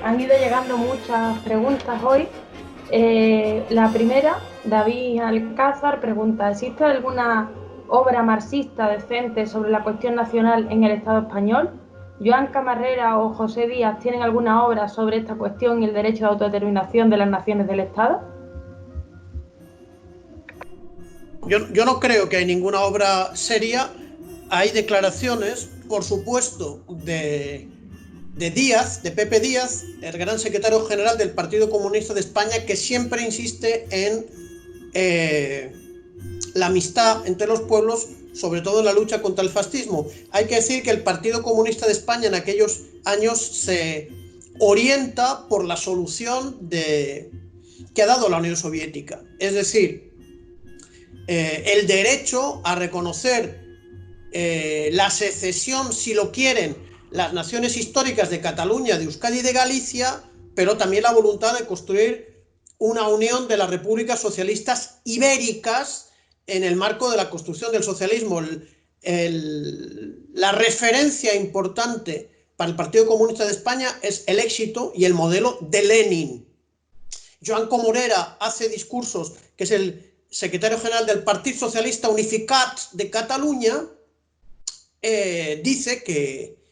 Han ido llegando muchas preguntas hoy. La primera, David Alcázar pregunta: ¿existe alguna obra marxista decente sobre la cuestión nacional en el Estado español? ¿Joan Camarera o José Díaz tienen alguna obra sobre esta cuestión y el derecho de autodeterminación de las naciones del Estado? Yo no creo que hay ninguna obra seria. Hay declaraciones, por supuesto, de Díaz, de Pepe Díaz, el gran secretario general del Partido Comunista de España, que siempre insiste en la amistad entre los pueblos, sobre todo en la lucha contra el fascismo. Hay que decir que el Partido Comunista de España en aquellos años se orienta por la solución que ha dado la Unión Soviética. Es decir, el derecho a reconocer la secesión, si lo quieren, las naciones históricas de Cataluña, de Euskadi y de Galicia, pero también la voluntad de construir una unión de las repúblicas socialistas ibéricas en el marco de la construcción del socialismo. La referencia importante para el Partido Comunista de España es el éxito y el modelo de Lenin. Joan Comorera hace discursos, que es el secretario general del Partit Socialista Unificat de Cataluña, dice que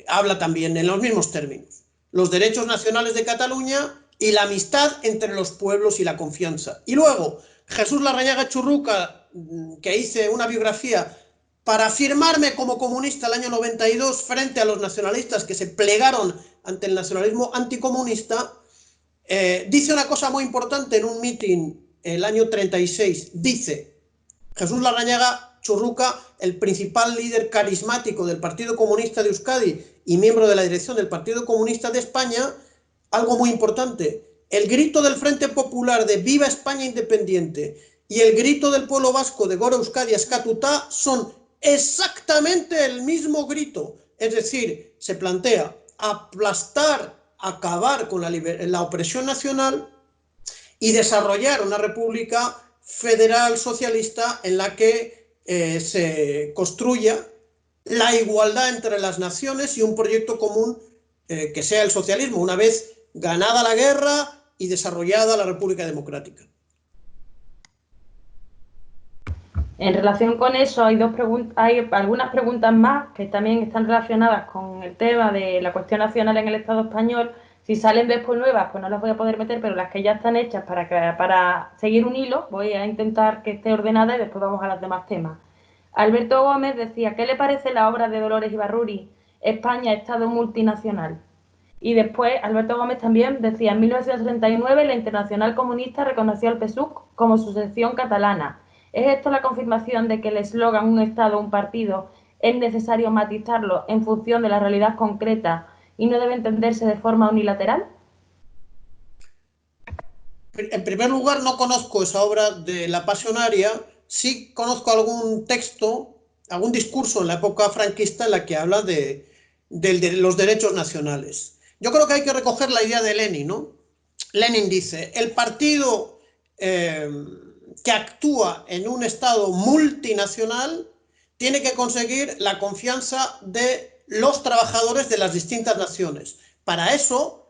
habla también en los mismos términos. Los derechos nacionales de Cataluña y la amistad entre los pueblos y la confianza. Y luego, Jesús Larrañaga Churruca, que hice una biografía para afirmarme como comunista el año 92 frente a los nacionalistas que se plegaron ante el nacionalismo anticomunista, dice una cosa muy importante en un mitin el año 36. Dice Jesús Larrañaga Churruca, el principal líder carismático del Partido Comunista de Euskadi y miembro de la dirección del Partido Comunista de España, algo muy importante: el grito del Frente Popular de Viva España Independiente y el grito del pueblo vasco de Gora Euskadi Eskatuta son exactamente el mismo grito. Es decir, se plantea aplastar, acabar con la opresión nacional y desarrollar una república federal socialista en la que se construya la igualdad entre las naciones y un proyecto común que sea el socialismo, una vez ganada la guerra y desarrollada la República Democrática. En relación con eso, hay algunas preguntas más que también están relacionadas con el tema de la cuestión nacional en el Estado español. Si salen después nuevas, pues no las voy a poder meter, pero las que ya están hechas para seguir un hilo, voy a intentar que esté ordenada y después vamos a los demás temas. Alberto Gómez decía: ¿qué le parece la obra de Dolores Ibarruri, España, Estado multinacional? Y después Alberto Gómez también decía: en 1939 la Internacional Comunista reconoció al PSUC como su sección catalana. ¿Es esto la confirmación de que el eslogan "un Estado, un partido" es necesario matizarlo en función de la realidad concreta y no debe entenderse de forma unilateral? En primer lugar, no conozco esa obra de La Pasionaria. Sí conozco algún texto, algún discurso en la época franquista en la que habla de los derechos nacionales. Yo creo que hay que recoger la idea de Lenin, ¿no? Lenin dice: el partido que actúa en un Estado multinacional tiene que conseguir la confianza de los trabajadores de las distintas naciones. Para eso,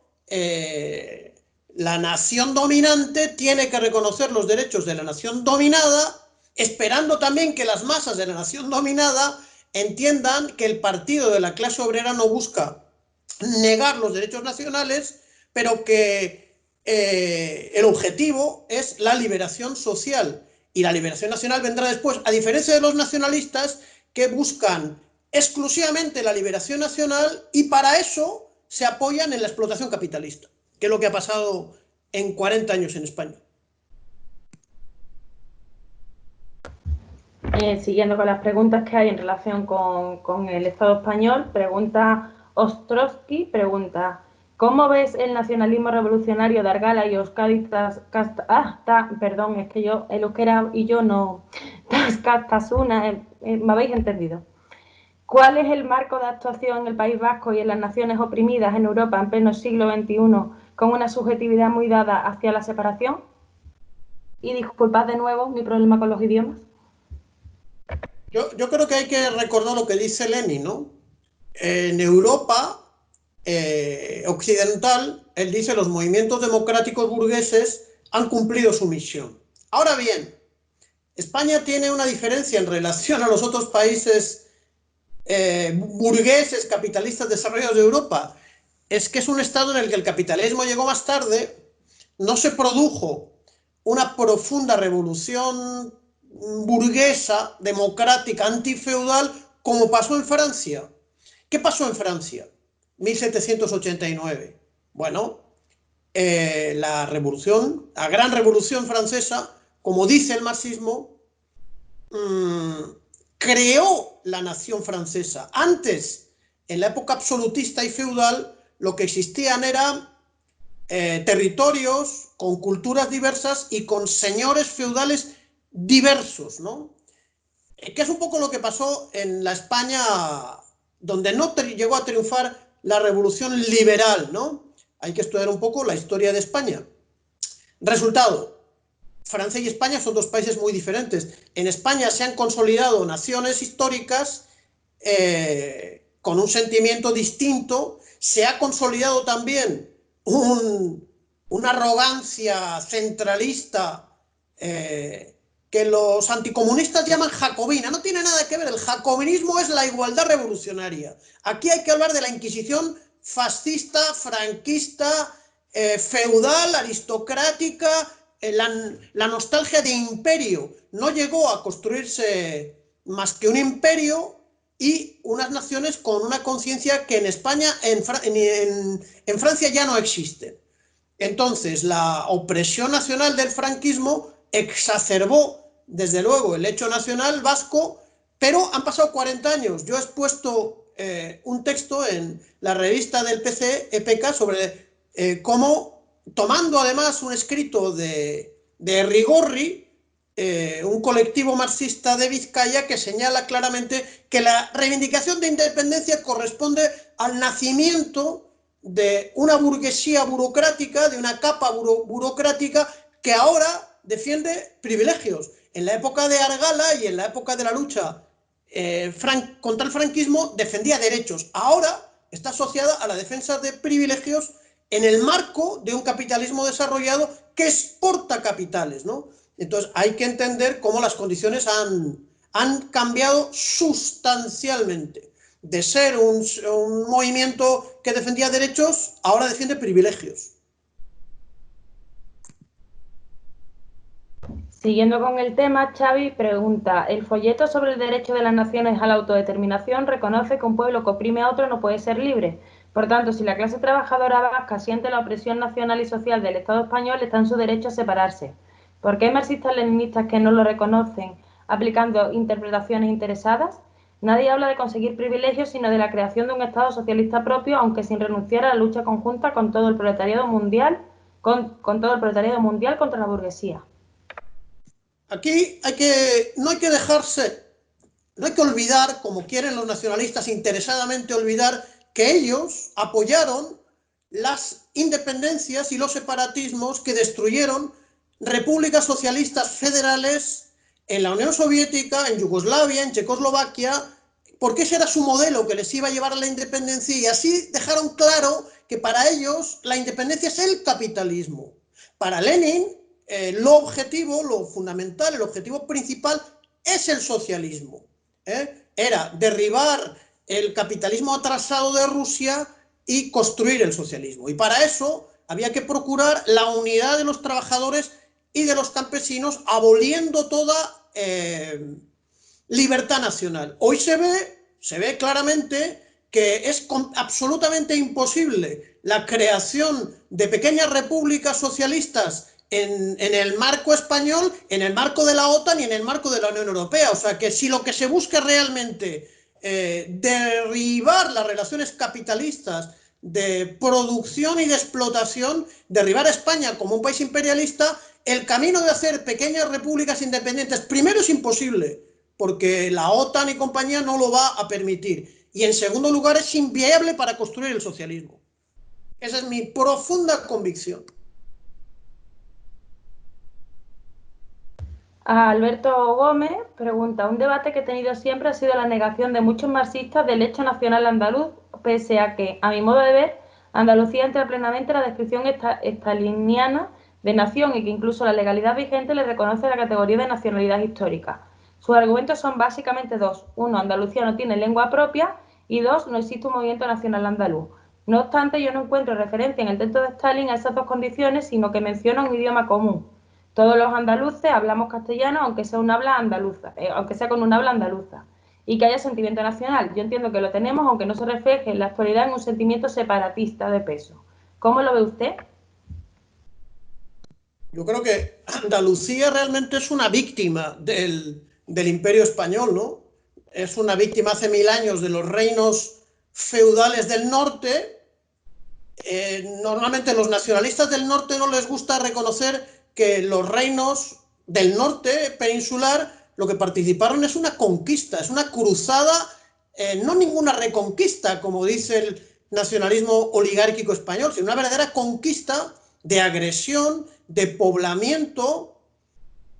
la nación dominante tiene que reconocer los derechos de la nación dominada, esperando también que las masas de la nación dominada entiendan que el partido de la clase obrera no busca negar los derechos nacionales, pero que el objetivo es la liberación social, y la liberación nacional vendrá después, a diferencia de los nacionalistas que buscan exclusivamente la liberación nacional y para eso se apoyan en la explotación capitalista, que es lo que ha pasado en 40 años en España. Siguiendo con las preguntas que hay en relación con el Estado español, pregunta Ostrowski, pregunta: ¿cómo ves el nacionalismo revolucionario de Argala y Euskadi perdón, es que yo, el euskera y yo no, Tasuna, me habéis entendido? ¿Cuál es el marco de actuación en el País Vasco y en las naciones oprimidas en Europa en pleno siglo XXI con una subjetividad muy dada hacia la separación? Y disculpad de nuevo mi problema con los idiomas. Yo creo que hay que recordar lo que dice Lenin, ¿no? En Europa occidental, él dice los movimientos democráticos burgueses han cumplido su misión. Ahora bien, España tiene una diferencia en relación a los otros países burgueses, capitalistas desarrollados de Europa. Es que es un estado en el que el capitalismo llegó más tarde, no se produjo una profunda revolución burguesa, democrática, antifeudal, como pasó en Francia. ¿Qué pasó en Francia? 1789. Bueno, la gran revolución francesa, como dice el marxismo, creó la nación francesa. Antes, en la época absolutista y feudal, lo que existían eran territorios con culturas diversas y con señores feudales diversos, ¿no? Que es un poco lo que pasó en la España donde no llegó a triunfar la revolución liberal, ¿no? Hay que estudiar un poco la historia de España. Resultado, Francia y España son dos países muy diferentes. En España se han consolidado naciones históricas con un sentimiento distinto, se ha consolidado también una arrogancia centralista que los anticomunistas llaman jacobina. No tiene nada que ver, el jacobinismo es la igualdad revolucionaria. Aquí hay que hablar de la Inquisición fascista, franquista, feudal, aristocrática, la nostalgia de imperio. No llegó a construirse más que un imperio y unas naciones con una conciencia que en España, en Francia ya no existe. Entonces, la opresión nacional del franquismo exacerbó, desde luego, el hecho nacional vasco, pero han pasado 40 años. Yo he expuesto un texto en la revista del PC, EPK, sobre cómo, tomando además un escrito de Rigorri, un colectivo marxista de Vizcaya, que señala claramente que la reivindicación de independencia corresponde al nacimiento de una burguesía burocrática, de una capa burocrática que ahora defiende privilegios. En la época de Argala y en la época de la lucha contra el franquismo defendía derechos. Ahora está asociada a la defensa de privilegios en el marco de un capitalismo desarrollado que exporta capitales, ¿no? Entonces hay que entender cómo las condiciones han cambiado sustancialmente. De ser un movimiento que defendía derechos, ahora defiende privilegios. Siguiendo con el tema, Xavi pregunta, el folleto sobre el derecho de las naciones a la autodeterminación reconoce que un pueblo que oprime a otro no puede ser libre. Por tanto, si la clase trabajadora vasca siente la opresión nacional y social del Estado español, está en su derecho a separarse. ¿Por qué hay marxistas-leninistas que no lo reconocen aplicando interpretaciones interesadas? Nadie habla de conseguir privilegios, sino de la creación de un Estado socialista propio, aunque sin renunciar a la lucha conjunta con todo el proletariado mundial, con todo el proletariado mundial contra la burguesía. Aquí no hay que olvidar, como quieren los nacionalistas interesadamente olvidar, que ellos apoyaron las independencias y los separatismos que destruyeron repúblicas socialistas federales en la Unión Soviética, en Yugoslavia, en Checoslovaquia, porque ese era su modelo que les iba a llevar a la independencia, y así dejaron claro que para ellos la independencia es el capitalismo. Para Lenin, lo fundamental, el objetivo principal es el socialismo. Era derribar el capitalismo atrasado de Rusia y construir el socialismo. Y para eso había que procurar la unidad de los trabajadores y de los campesinos, aboliendo toda libertad nacional. Hoy se ve claramente que es absolutamente imposible la creación de pequeñas repúblicas socialistas en el marco español, en el marco de la OTAN y en el marco de la Unión Europea. O sea que si lo que se busca realmente derribar las relaciones capitalistas de producción y de explotación, derribar a España como un país imperialista, el camino de hacer pequeñas repúblicas independientes primero es imposible, porque la OTAN y compañía no lo va a permitir, y en segundo lugar es inviable para construir el socialismo. Esa es mi profunda convicción. Alberto Gómez pregunta, un debate que he tenido siempre ha sido la negación de muchos marxistas del hecho nacional andaluz pese a que, a mi modo de ver, Andalucía entra plenamente en la descripción staliniana de nación y que incluso la legalidad vigente le reconoce la categoría de nacionalidad histórica. Sus argumentos son básicamente dos. Uno, Andalucía no tiene lengua propia y dos, no existe un movimiento nacional andaluz. No obstante, yo no encuentro referencia en el texto de Stalin a esas dos condiciones, sino que menciona un idioma común. Todos los andaluces hablamos castellano, aunque sea con un habla andaluza. Y que haya sentimiento nacional. Yo entiendo que lo tenemos, aunque no se refleje en la actualidad en un sentimiento separatista de peso. ¿Cómo lo ve usted? Yo creo que Andalucía realmente es una víctima del Imperio Español, ¿no? Es una víctima hace 1000 años de los reinos feudales del norte. Normalmente a los nacionalistas del norte no les gusta reconocer que los reinos del norte peninsular lo que participaron es una conquista, es una cruzada, no ninguna reconquista, como dice el nacionalismo oligárquico español, sino una verdadera conquista de agresión, de poblamiento,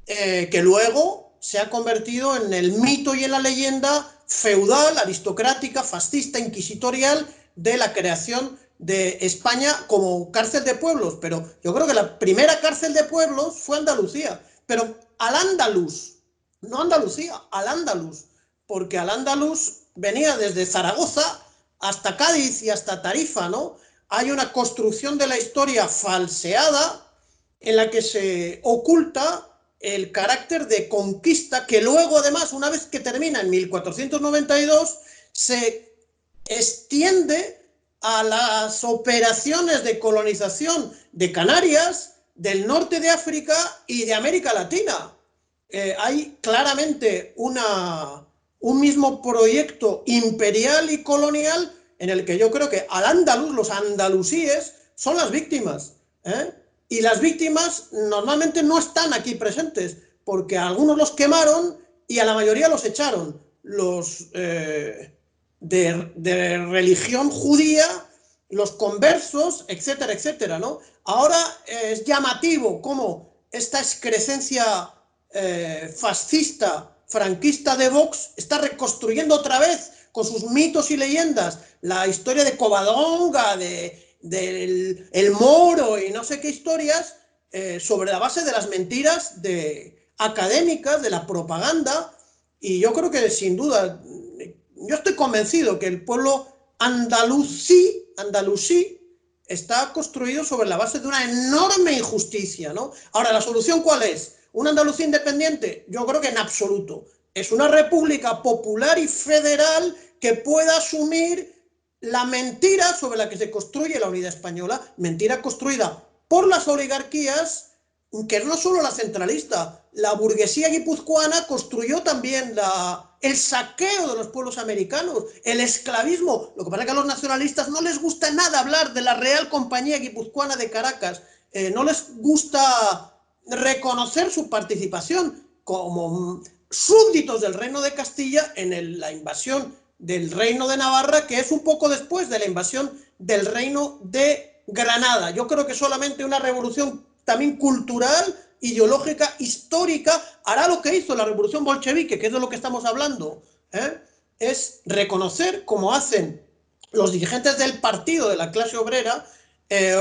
que luego se ha convertido en el mito y en la leyenda feudal, aristocrática, fascista, inquisitorial de la creación de España como cárcel de pueblos. Pero yo creo que la primera cárcel de pueblos fue Andalucía, pero al andaluz, no Andalucía, al andaluz, porque al andaluz venía desde Zaragoza hasta Cádiz y hasta Tarifa, ¿no? Hay una construcción de la historia falseada en la que se oculta el carácter de conquista que luego, además, una vez que termina en 1492, se extiende a las operaciones de colonización de Canarias, del norte de África y de América Latina. Hay claramente un mismo proyecto imperial y colonial en el que yo creo que al andaluz, los andalusíes, son las víctimas, ¿eh? Y las víctimas normalmente no están aquí presentes, porque a algunos los quemaron y a la mayoría los echaron. Los de religión judía, los conversos, etcétera, etcétera, ¿no? Ahora es llamativo cómo esta excrescencia fascista, franquista de Vox está reconstruyendo otra vez con sus mitos y leyendas la historia de Covadonga, del el Moro y no sé qué historias, sobre la base de las mentiras académicas, de la propaganda. Y yo creo que sin duda, yo estoy convencido que el pueblo andalusí está construido sobre la base de una enorme injusticia, ¿no? Ahora, ¿la solución cuál es? ¿Una Andalucía independiente? Yo creo que en absoluto. Es una república popular y federal que pueda asumir la mentira sobre la que se construye la unidad española, mentira construida por las oligarquías, que no solo la centralista, la burguesía guipuzcoana construyó también el saqueo de los pueblos americanos, el esclavismo. Lo que pasa es que a los nacionalistas no les gusta nada hablar de la Real Compañía Guipuzcoana de Caracas, no les gusta reconocer su participación como súbditos del Reino de Castilla en la invasión del Reino de Navarra, que es un poco después de la invasión del Reino de Granada. Yo creo que solamente una revolución también cultural, ideológica, histórica, hará lo que hizo la revolución bolchevique, que es de lo que estamos hablando, es reconocer, como hacen los dirigentes del partido de la clase obrera,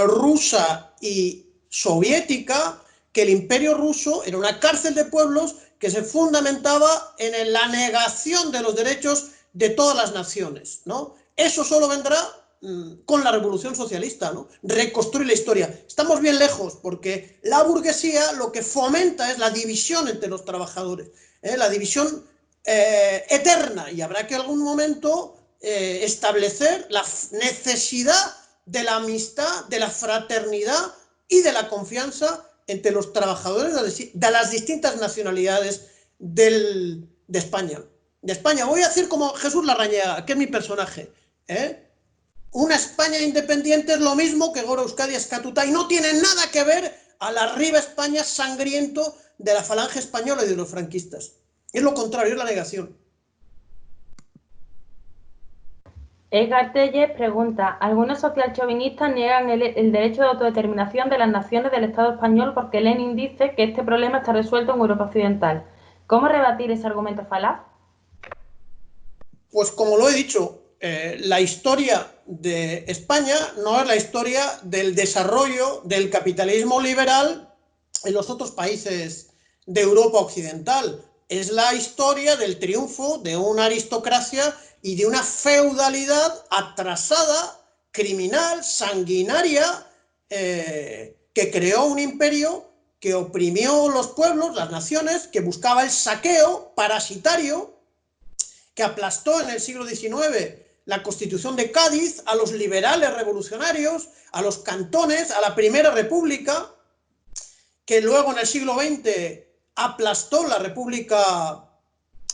rusa y soviética, que el imperio ruso era una cárcel de pueblos que se fundamentaba en la negación de los derechos de todas las naciones, ¿no? Eso solo vendrá con la revolución socialista, ¿no? Reconstruir la historia. Estamos bien lejos, porque la burguesía lo que fomenta es la división entre los trabajadores, la división eterna, y habrá que en algún momento establecer la necesidad de la amistad, de la fraternidad y de la confianza entre los trabajadores de las distintas nacionalidades de España. Voy a decir como Jesús Larrañaga, que es mi personaje, una España independiente es lo mismo que Gora Euskadi Eskatuta, y no tiene nada que ver a la Arriba España sangriento de la falange española y de los franquistas. Es lo contrario, es la negación. Edgar Telles pregunta: algunos socialchauvinistas niegan el derecho de autodeterminación de las naciones del Estado español porque Lenin dice que este problema está resuelto en Europa Occidental. ¿Cómo rebatir ese argumento falaz? Pues como lo he dicho, la historia de España no es la historia del desarrollo del capitalismo liberal en los otros países de Europa occidental. Es la historia del triunfo de una aristocracia y de una feudalidad atrasada, criminal, sanguinaria, que creó un imperio que oprimió los pueblos, las naciones, que buscaba el saqueo parasitario, que aplastó en el siglo XIX la Constitución de Cádiz, a los liberales revolucionarios, a los cantones, a la Primera República, que luego en el siglo XX aplastó la República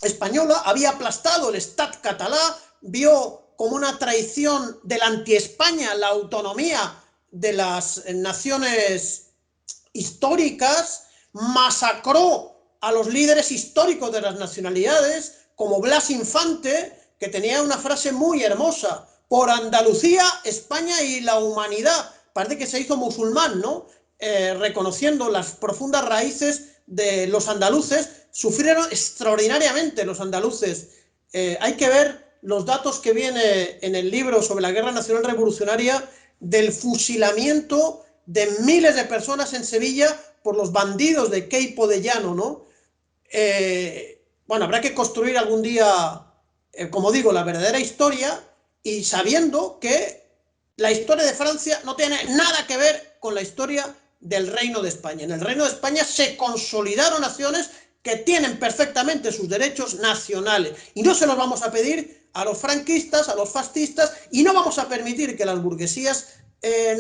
Española, había aplastado el Estat català, vio como una traición de la anti-España la autonomía de las naciones históricas, masacró a los líderes históricos de las nacionalidades, como Blas Infante, que tenía una frase muy hermosa: por Andalucía, España y la humanidad. Parece que se hizo musulmán, ¿no? Reconociendo las profundas raíces de los andaluces. Sufrieron extraordinariamente los andaluces. Hay que ver los datos que viene en el libro sobre la Guerra Nacional Revolucionaria, del fusilamiento de miles de personas en Sevilla por los bandidos de Queipo de Llano, ¿no? Bueno, habrá que construir algún día, como digo, la verdadera historia, y sabiendo que la historia de Francia no tiene nada que ver con la historia del Reino de España. En el Reino de España se consolidaron naciones que tienen perfectamente sus derechos nacionales, y no se los vamos a pedir a los franquistas, a los fascistas, y no vamos a permitir que las burguesías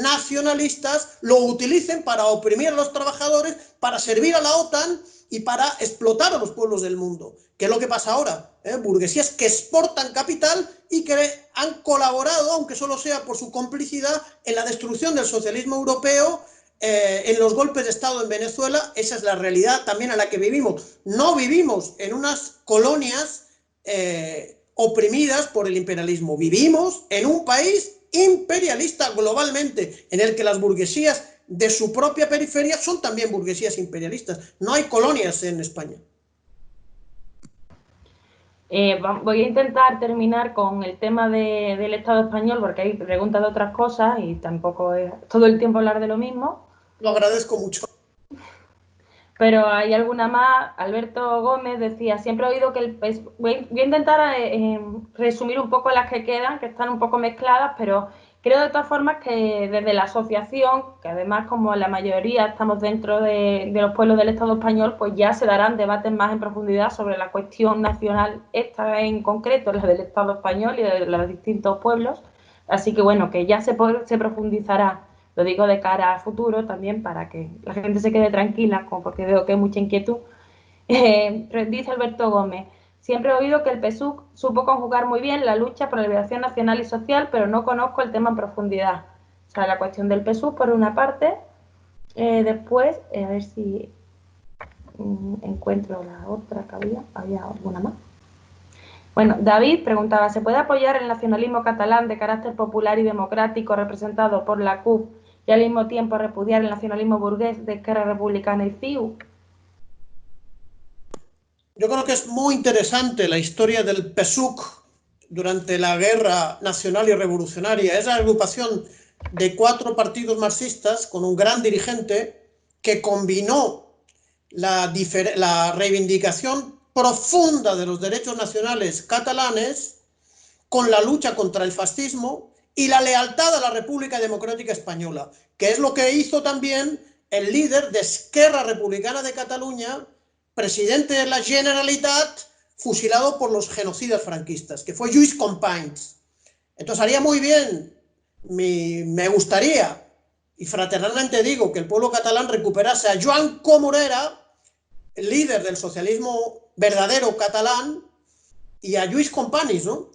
nacionalistas lo utilicen para oprimir a los trabajadores, para servir a la OTAN y para explotar a los pueblos del mundo, que es lo que pasa ahora. Burguesías que exportan capital y que han colaborado, aunque solo sea por su complicidad, en la destrucción del socialismo europeo, en los golpes de Estado en Venezuela. Esa es la realidad también a la que vivimos. No vivimos en unas colonias oprimidas por el imperialismo, vivimos en un país imperialista globalmente, en el que las burguesías de su propia periferia son también burguesías imperialistas. No hay colonias en España. Voy a intentar terminar con el tema del Estado español, porque hay preguntas de otras cosas y tampoco es todo el tiempo hablar de lo mismo. Lo agradezco mucho. Pero hay alguna más. Alberto Gómez decía: siempre he oído que voy a intentar resumir un poco las que quedan, que están un poco mezcladas, pero creo de todas formas que desde la asociación, que además como la mayoría estamos dentro de los pueblos del Estado español, pues ya se darán debates más en profundidad sobre la cuestión nacional, esta en concreto, la del Estado español y de los distintos pueblos. Así que bueno, que ya se profundizará. Lo digo de cara a futuro también, para que la gente se quede tranquila, porque veo que hay mucha inquietud. Dice Alberto Gómez: siempre he oído que el PSUC supo conjugar muy bien la lucha por la liberación nacional y social, pero no conozco el tema en profundidad. O sea, la cuestión del PSUC por una parte. Después, a ver si encuentro la otra que había alguna más. Bueno, David preguntaba: ¿se puede apoyar el nacionalismo catalán de carácter popular y democrático representado por la CUP y al mismo tiempo repudiar el nacionalismo burgués de Esquerra Republicana y CiU? Yo creo que es muy interesante la historia del PSUC durante la Guerra Nacional y Revolucionaria. Es la agrupación de 4 partidos marxistas con un gran dirigente que combinó la reivindicación profunda de los derechos nacionales catalanes con la lucha contra el fascismo y la lealtad a la República Democrática Española, que es lo que hizo también el líder de Esquerra Republicana de Cataluña, presidente de la Generalitat, fusilado por los genocidas franquistas, que fue Lluís Companys. Entonces haría muy bien, me gustaría, y fraternalmente digo, que el pueblo catalán recuperase a Joan Comorera, el líder del socialismo verdadero catalán, y a Lluís Companys, ¿no?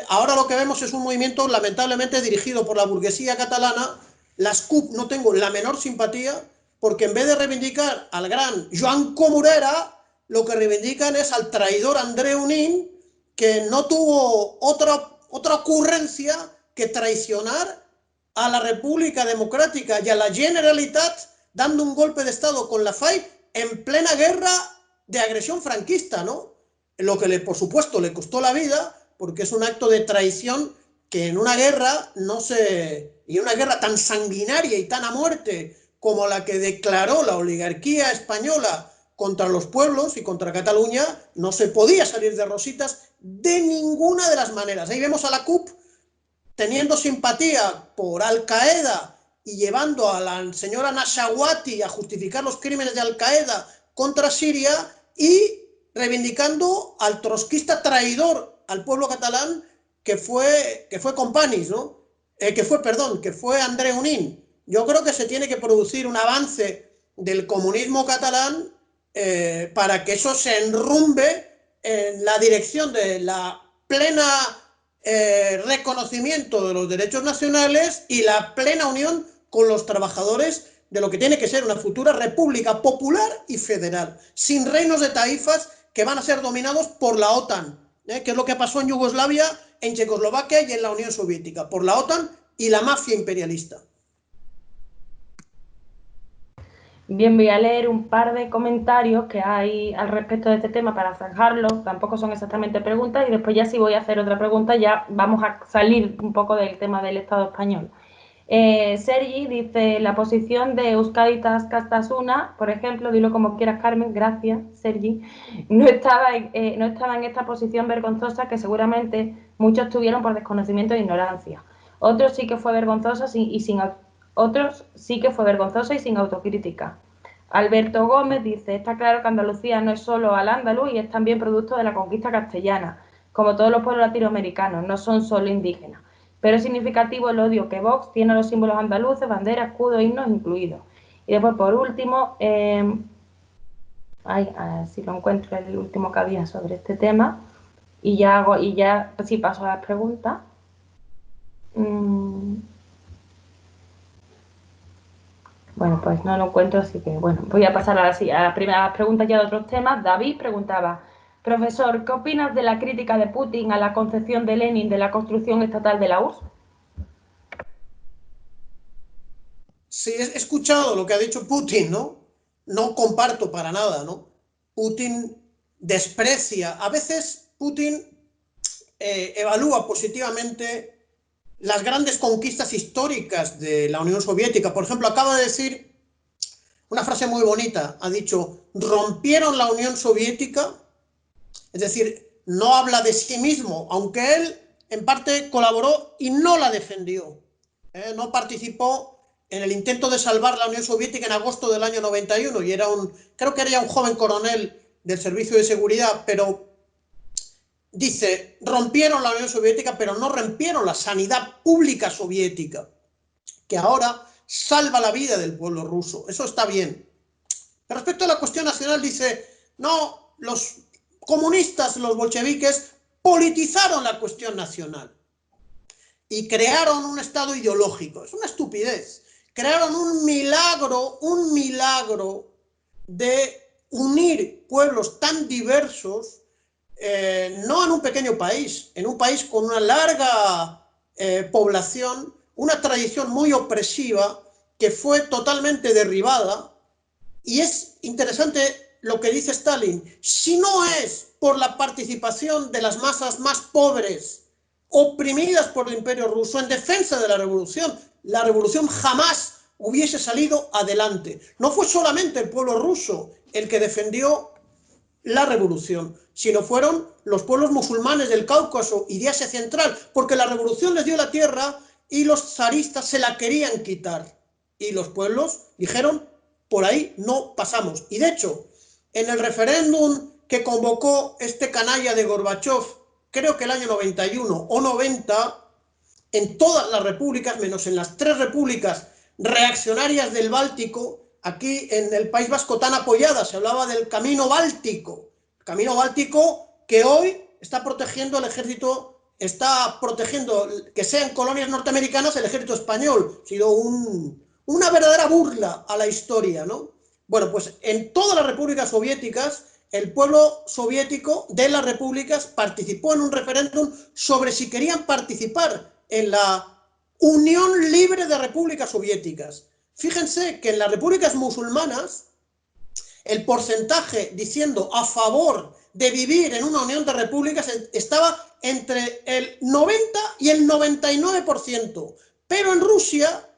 Ahora lo que vemos es un movimiento lamentablemente dirigido por la burguesía catalana. Las CUP no tengo la menor simpatía, porque en vez de reivindicar al gran Joan Comorera, lo que reivindican es al traidor Andreu Nin, que no tuvo otra ocurrencia que traicionar a la República Democrática y a la Generalitat, dando un golpe de Estado con la FAI en plena guerra de agresión franquista, ¿no? Lo que por supuesto le costó la vida, porque es un acto de traición que en una guerra no se... y una guerra tan sanguinaria y tan a muerte como la que declaró la oligarquía española contra los pueblos y contra Cataluña, no se podía salir de rositas de ninguna de las maneras. Ahí vemos a la CUP teniendo simpatía por Al-Qaeda y llevando a la señora Nashawati a justificar los crímenes de Al-Qaeda contra Siria y reivindicando al trotskista traidor al pueblo catalán que fue Companys, ¿no? Que fue André Unín. Yo creo que se tiene que producir un avance del comunismo catalán para que eso se enrumbe en la dirección de la plena reconocimiento de los derechos nacionales y la plena unión con los trabajadores de lo que tiene que ser una futura república popular y federal, sin reinos de taifas que van a ser dominados por la OTAN, que es lo que pasó en Yugoslavia, en Checoslovaquia y en la Unión Soviética, por la OTAN y la mafia imperialista. Bien, voy a leer un par de comentarios que hay al respecto de este tema para zanjarlo. Tampoco son exactamente preguntas y después ya si voy a hacer otra pregunta ya vamos a salir un poco del tema del Estado español. Sergi dice, la posición de Euskaditas Castasuna, por ejemplo, dilo como quieras Carmen, gracias Sergi, no estaba en esta posición vergonzosa que seguramente muchos tuvieron por desconocimiento e ignorancia. Otros sí que fue vergonzosa otros sí que fue vergonzosa y sin autocrítica. Alberto Gómez dice, está claro que Andalucía no es solo al-ándalus y es también producto de la conquista castellana, como todos los pueblos latinoamericanos, no son solo indígenas. Pero es significativo el odio que Vox tiene a los símbolos andaluces, banderas, escudos, himnos incluidos. Y después, por último, si lo encuentro, el último que había sobre este tema, y ya sí paso a las preguntas. Bueno, pues no lo encuentro, así que bueno, voy a pasar a las primeras preguntas ya de otros temas. David preguntaba, profesor, ¿qué opinas de la crítica de Putin a la concepción de Lenin de la construcción estatal de la URSS? Sí, he escuchado lo que ha dicho Putin, ¿no? No comparto para nada, ¿no? Putin desprecia, a veces Putin evalúa positivamente las grandes conquistas históricas de la Unión Soviética. Por ejemplo, acaba de decir una frase muy bonita, ha dicho, rompieron la Unión Soviética, es decir, no habla de sí mismo, aunque él en parte colaboró y no la defendió, no participó en el intento de salvar la Unión Soviética en agosto del año 91 y creo que era un joven coronel del Servicio de Seguridad, pero dice, rompieron la Unión Soviética, pero no rompieron la sanidad pública soviética, que ahora salva la vida del pueblo ruso. Eso está bien. Pero respecto a la cuestión nacional, dice, no, los comunistas, los bolcheviques, politizaron la cuestión nacional y crearon un estado ideológico. Es una estupidez. Crearon un milagro de unir pueblos tan diversos, no en un pequeño país, en un país con una larga población, una tradición muy opresiva que fue totalmente derribada. Y es interesante lo que dice Stalin, si no es por la participación de las masas más pobres, oprimidas por el Imperio Ruso en defensa de la revolución jamás hubiese salido adelante. No fue solamente el pueblo ruso el que defendió la revolución, sino fueron los pueblos musulmanes del Cáucaso y de Asia Central, porque la revolución les dio la tierra y los zaristas se la querían quitar. Y los pueblos dijeron, por ahí no pasamos. Y de hecho, en el referéndum que convocó este canalla de Gorbachov, creo que el año 91 o 90, en todas las repúblicas, menos en las 3 repúblicas reaccionarias del Báltico, aquí en el País Vasco tan apoyada, se hablaba del Camino Báltico que hoy está protegiendo el ejército, está protegiendo que sean colonias norteamericanas el ejército español. Ha sido una verdadera burla a la historia, ¿no? Bueno, pues en todas las repúblicas soviéticas, el pueblo soviético de las repúblicas participó en un referéndum sobre si querían participar en la Unión Libre de Repúblicas Soviéticas. Fíjense que en las repúblicas musulmanas el porcentaje diciendo a favor de vivir en una unión de repúblicas estaba entre el 90 y el 99%. Pero en Rusia,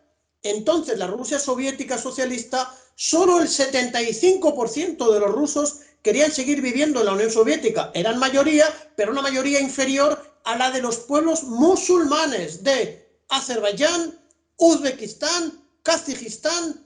entonces la Rusia soviética socialista, solo el 75% de los rusos querían seguir viviendo en la Unión Soviética. Eran mayoría, pero una mayoría inferior a la de los pueblos musulmanes de Azerbaiyán, Uzbekistán, Kazajistán,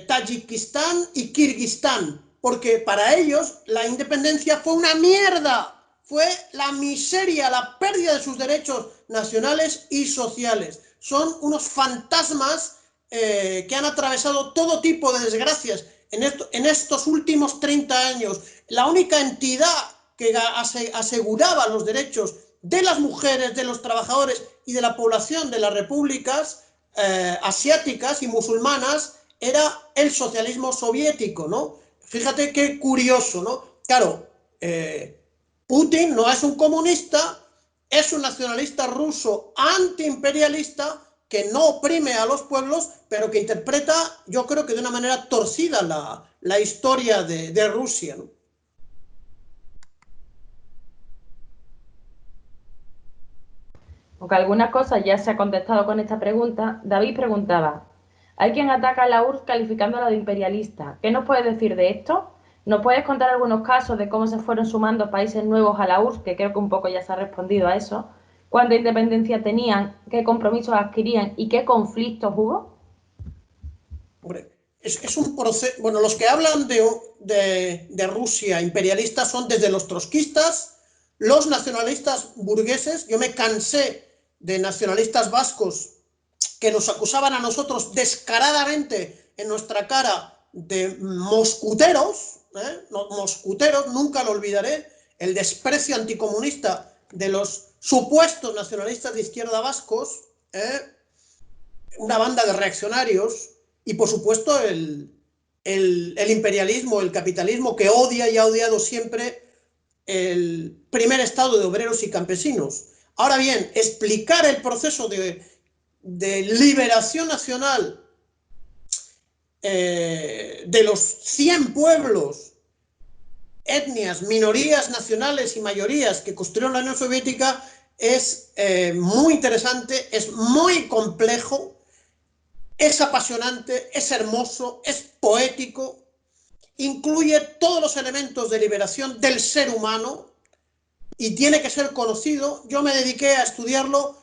Tayikistán y Kirguistán, porque para ellos la independencia fue una mierda, fue la miseria, la pérdida de sus derechos nacionales y sociales. Son unos fantasmas que han atravesado todo tipo de desgracias en estos últimos 30 años. La única entidad que aseguraba los derechos de las mujeres, de los trabajadores y de la población de las repúblicas asiáticas y musulmanas era el socialismo soviético, ¿no? Fíjate qué curioso, ¿no? Claro, Putin no es un comunista, es un nacionalista ruso antiimperialista que no oprime a los pueblos, pero que interpreta, yo creo que de una manera torcida la historia de Rusia, ¿no? Aunque algunas cosas ya se ha contestado con esta pregunta, David preguntaba: hay quien ataca a la URSS calificándola de imperialista. ¿Qué nos puedes decir de esto? ¿Nos puedes contar algunos casos de cómo se fueron sumando países nuevos a la URSS? Que creo que un poco ya se ha respondido a eso. ¿Cuánta independencia tenían? ¿Qué compromisos adquirían? ¿Y qué conflictos hubo? Hombre, es un proceso. Bueno, los que hablan de Rusia imperialista son desde los trotskistas, los nacionalistas burgueses. Yo me cansé de nacionalistas vascos que nos acusaban a nosotros descaradamente en nuestra cara de moscuteros, moscuteros, nunca lo olvidaré, el desprecio anticomunista de los supuestos nacionalistas de izquierda vascos, una banda de reaccionarios, y por supuesto el imperialismo, el capitalismo que odia y ha odiado siempre el primer estado de obreros y campesinos. Ahora bien, explicar el proceso de liberación nacional de los 100 pueblos, etnias, minorías nacionales y mayorías que construyeron la Unión Soviética es muy interesante, es muy complejo, es apasionante, es hermoso, es poético, incluye todos los elementos de liberación del ser humano y tiene que ser conocido. Yo me dediqué a estudiarlo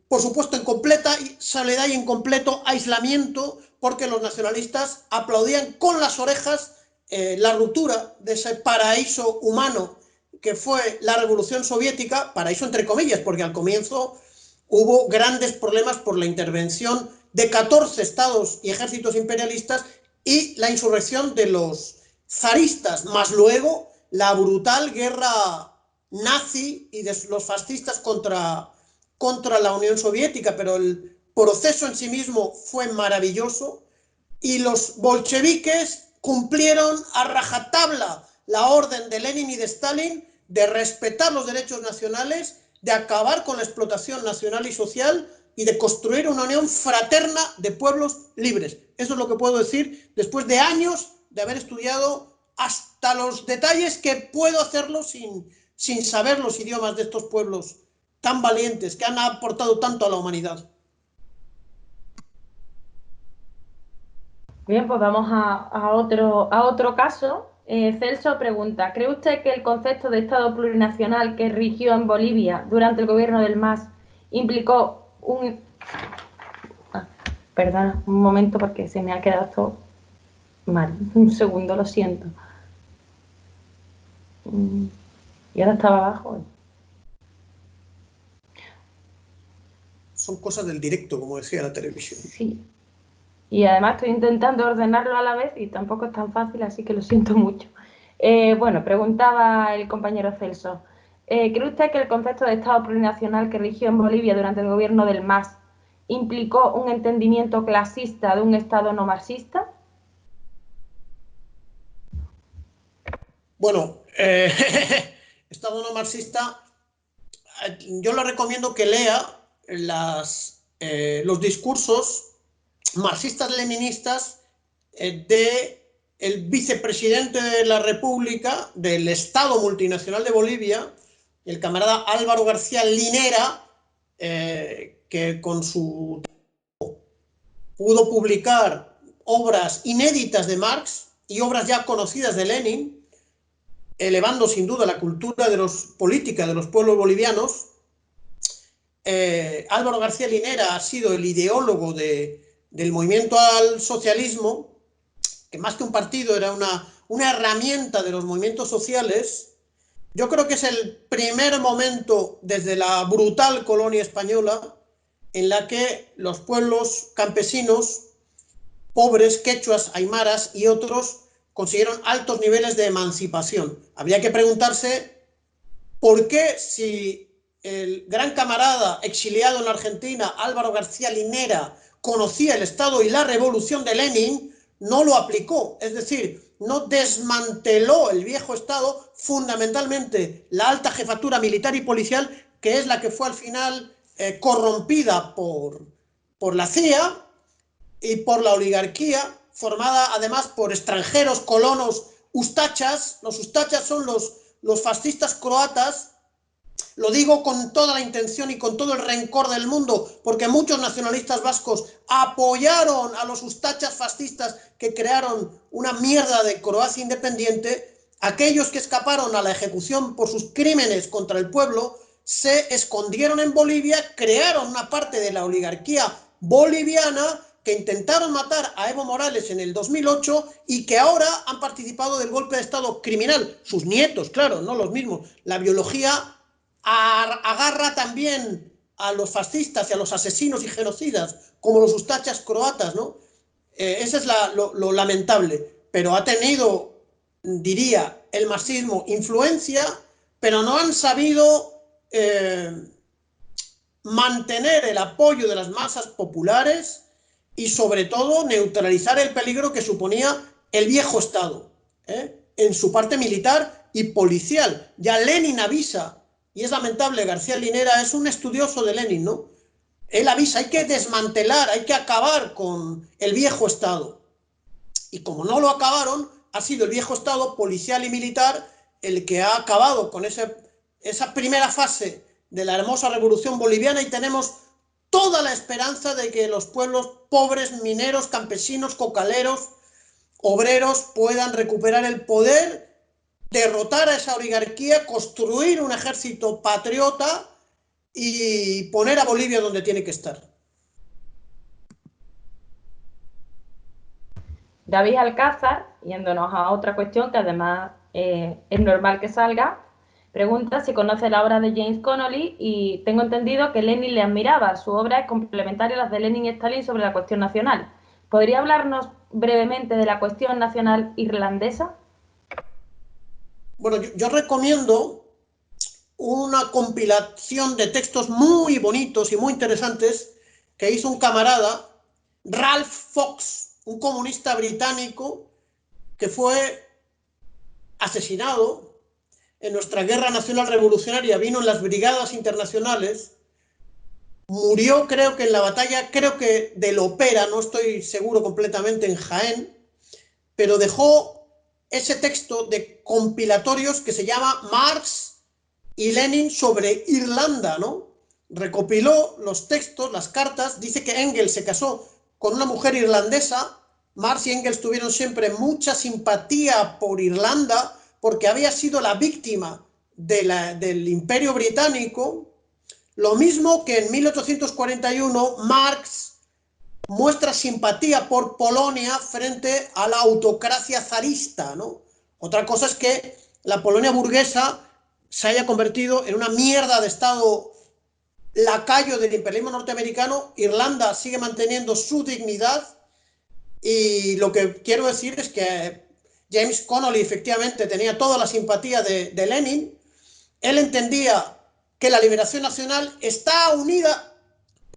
por supuesto en completa soledad y en completo aislamiento, porque los nacionalistas aplaudían con las orejas la ruptura de ese paraíso humano que fue la Revolución Soviética, paraíso entre comillas, porque al comienzo hubo grandes problemas por la intervención de 14 estados y ejércitos imperialistas y la insurrección de los zaristas, más luego la brutal guerra nazi y de los fascistas contra la Unión Soviética, pero el proceso en sí mismo fue maravilloso y los bolcheviques cumplieron a rajatabla la orden de Lenin y de Stalin de respetar los derechos nacionales, de acabar con la explotación nacional y social y de construir una unión fraterna de pueblos libres. Eso es lo que puedo decir después de años de haber estudiado hasta los detalles que puedo hacerlo sin saber los idiomas de estos pueblos tan valientes que han aportado tanto a la humanidad. Bien, pues vamos a otro caso. Celso pregunta: ¿cree usted que el concepto de Estado plurinacional que rigió en Bolivia durante el gobierno del MAS implicó un... perdona, un momento porque se me ha quedado esto mal. Un segundo, lo siento. Y ahora estaba abajo. Son cosas del directo, como decía la televisión. Sí. Y además estoy intentando ordenarlo a la vez y tampoco es tan fácil, así que lo siento mucho. Bueno, preguntaba el compañero Celso: ¿cree usted que el concepto de Estado plurinacional que rigió en Bolivia durante el gobierno del MAS implicó un entendimiento clasista de un Estado no marxista? Bueno, Estado no marxista, yo le recomiendo que lea los discursos marxistas-leninistas de el vicepresidente de la República, del Estado multinacional de Bolivia, el camarada Álvaro García Linera, que con su pudo publicar obras inéditas de Marx y obras ya conocidas de Lenin, elevando sin duda la cultura política de los pueblos bolivianos. Álvaro García Linera ha sido el ideólogo del movimiento al socialismo, que más que un partido era una herramienta de los movimientos sociales. Yo creo que es el primer momento desde la brutal colonia española en la que los pueblos campesinos, pobres, quechuas, aymaras y otros, consiguieron altos niveles de emancipación. Habría que preguntarse por qué, si el gran camarada exiliado en la Argentina, Álvaro García Linera, conocía el Estado y la revolución de Lenin, no lo aplicó, es decir, no desmanteló el viejo Estado, fundamentalmente la alta jefatura militar y policial, que es la que fue al final corrompida por la CIA y por la oligarquía, formada además por extranjeros, colonos, ustachas. Los ustachas son los fascistas croatas. Lo digo con toda la intención y con todo el rencor del mundo, porque muchos nacionalistas vascos apoyaron a los ustachas fascistas que crearon una mierda de Croacia independiente. Aquellos que escaparon a la ejecución por sus crímenes contra el pueblo se escondieron en Bolivia, crearon una parte de la oligarquía boliviana que intentaron matar a Evo Morales en el 2008 y que ahora han participado del golpe de Estado criminal. Sus nietos, claro, no los mismos. La biología agarra también a los fascistas y a los asesinos y genocidas, como los ustachas croatas, ¿no? Eso es lo lamentable. Pero ha tenido, diría, el marxismo influencia, pero no han sabido mantener el apoyo de las masas populares y sobre todo neutralizar el peligro que suponía el viejo Estado, en su parte militar y policial. Ya Lenin avisa, y es lamentable, García Linera es un estudioso de Lenin, ¿no? Él avisa, hay que desmantelar, hay que acabar con el viejo Estado. Y como no lo acabaron, ha sido el viejo Estado policial y militar el que ha acabado con esa primera fase de la hermosa revolución boliviana, y tenemos toda la esperanza de que los pueblos pobres, mineros, campesinos, cocaleros, obreros puedan recuperar el poder, derrotar a esa oligarquía, construir un ejército patriota y poner a Bolivia donde tiene que estar. David Alcázar, yéndonos a otra cuestión que además es normal que salga, pregunta si conoce la obra de James Connolly, y tengo entendido que Lenin le admiraba. Su obra es complementaria a las de Lenin y Stalin sobre la cuestión nacional. ¿Podría hablarnos brevemente de la cuestión nacional irlandesa? Bueno, yo recomiendo una compilación de textos muy bonitos y muy interesantes que hizo un camarada, Ralph Fox, un comunista británico que fue asesinado en nuestra guerra nacional revolucionaria, vino en las brigadas internacionales, murió creo que en la batalla, creo que de Lopera, no estoy seguro completamente, en Jaén, pero dejó ese texto de compilatorios que se llama Marx y Lenin sobre Irlanda, ¿no? Recopiló los textos, las cartas, dice que Engels se casó con una mujer irlandesa. Marx y Engels tuvieron siempre mucha simpatía por Irlanda porque había sido la víctima del Imperio Británico. Lo mismo que en 1841 Marx muestra simpatía por Polonia frente a la autocracia zarista, ¿no? Otra cosa es que la Polonia burguesa se haya convertido en una mierda de Estado lacayo del imperialismo norteamericano. Irlanda sigue manteniendo su dignidad, y lo que quiero decir es que James Connolly efectivamente tenía toda la simpatía de Lenin. Él entendía que la liberación nacional está unida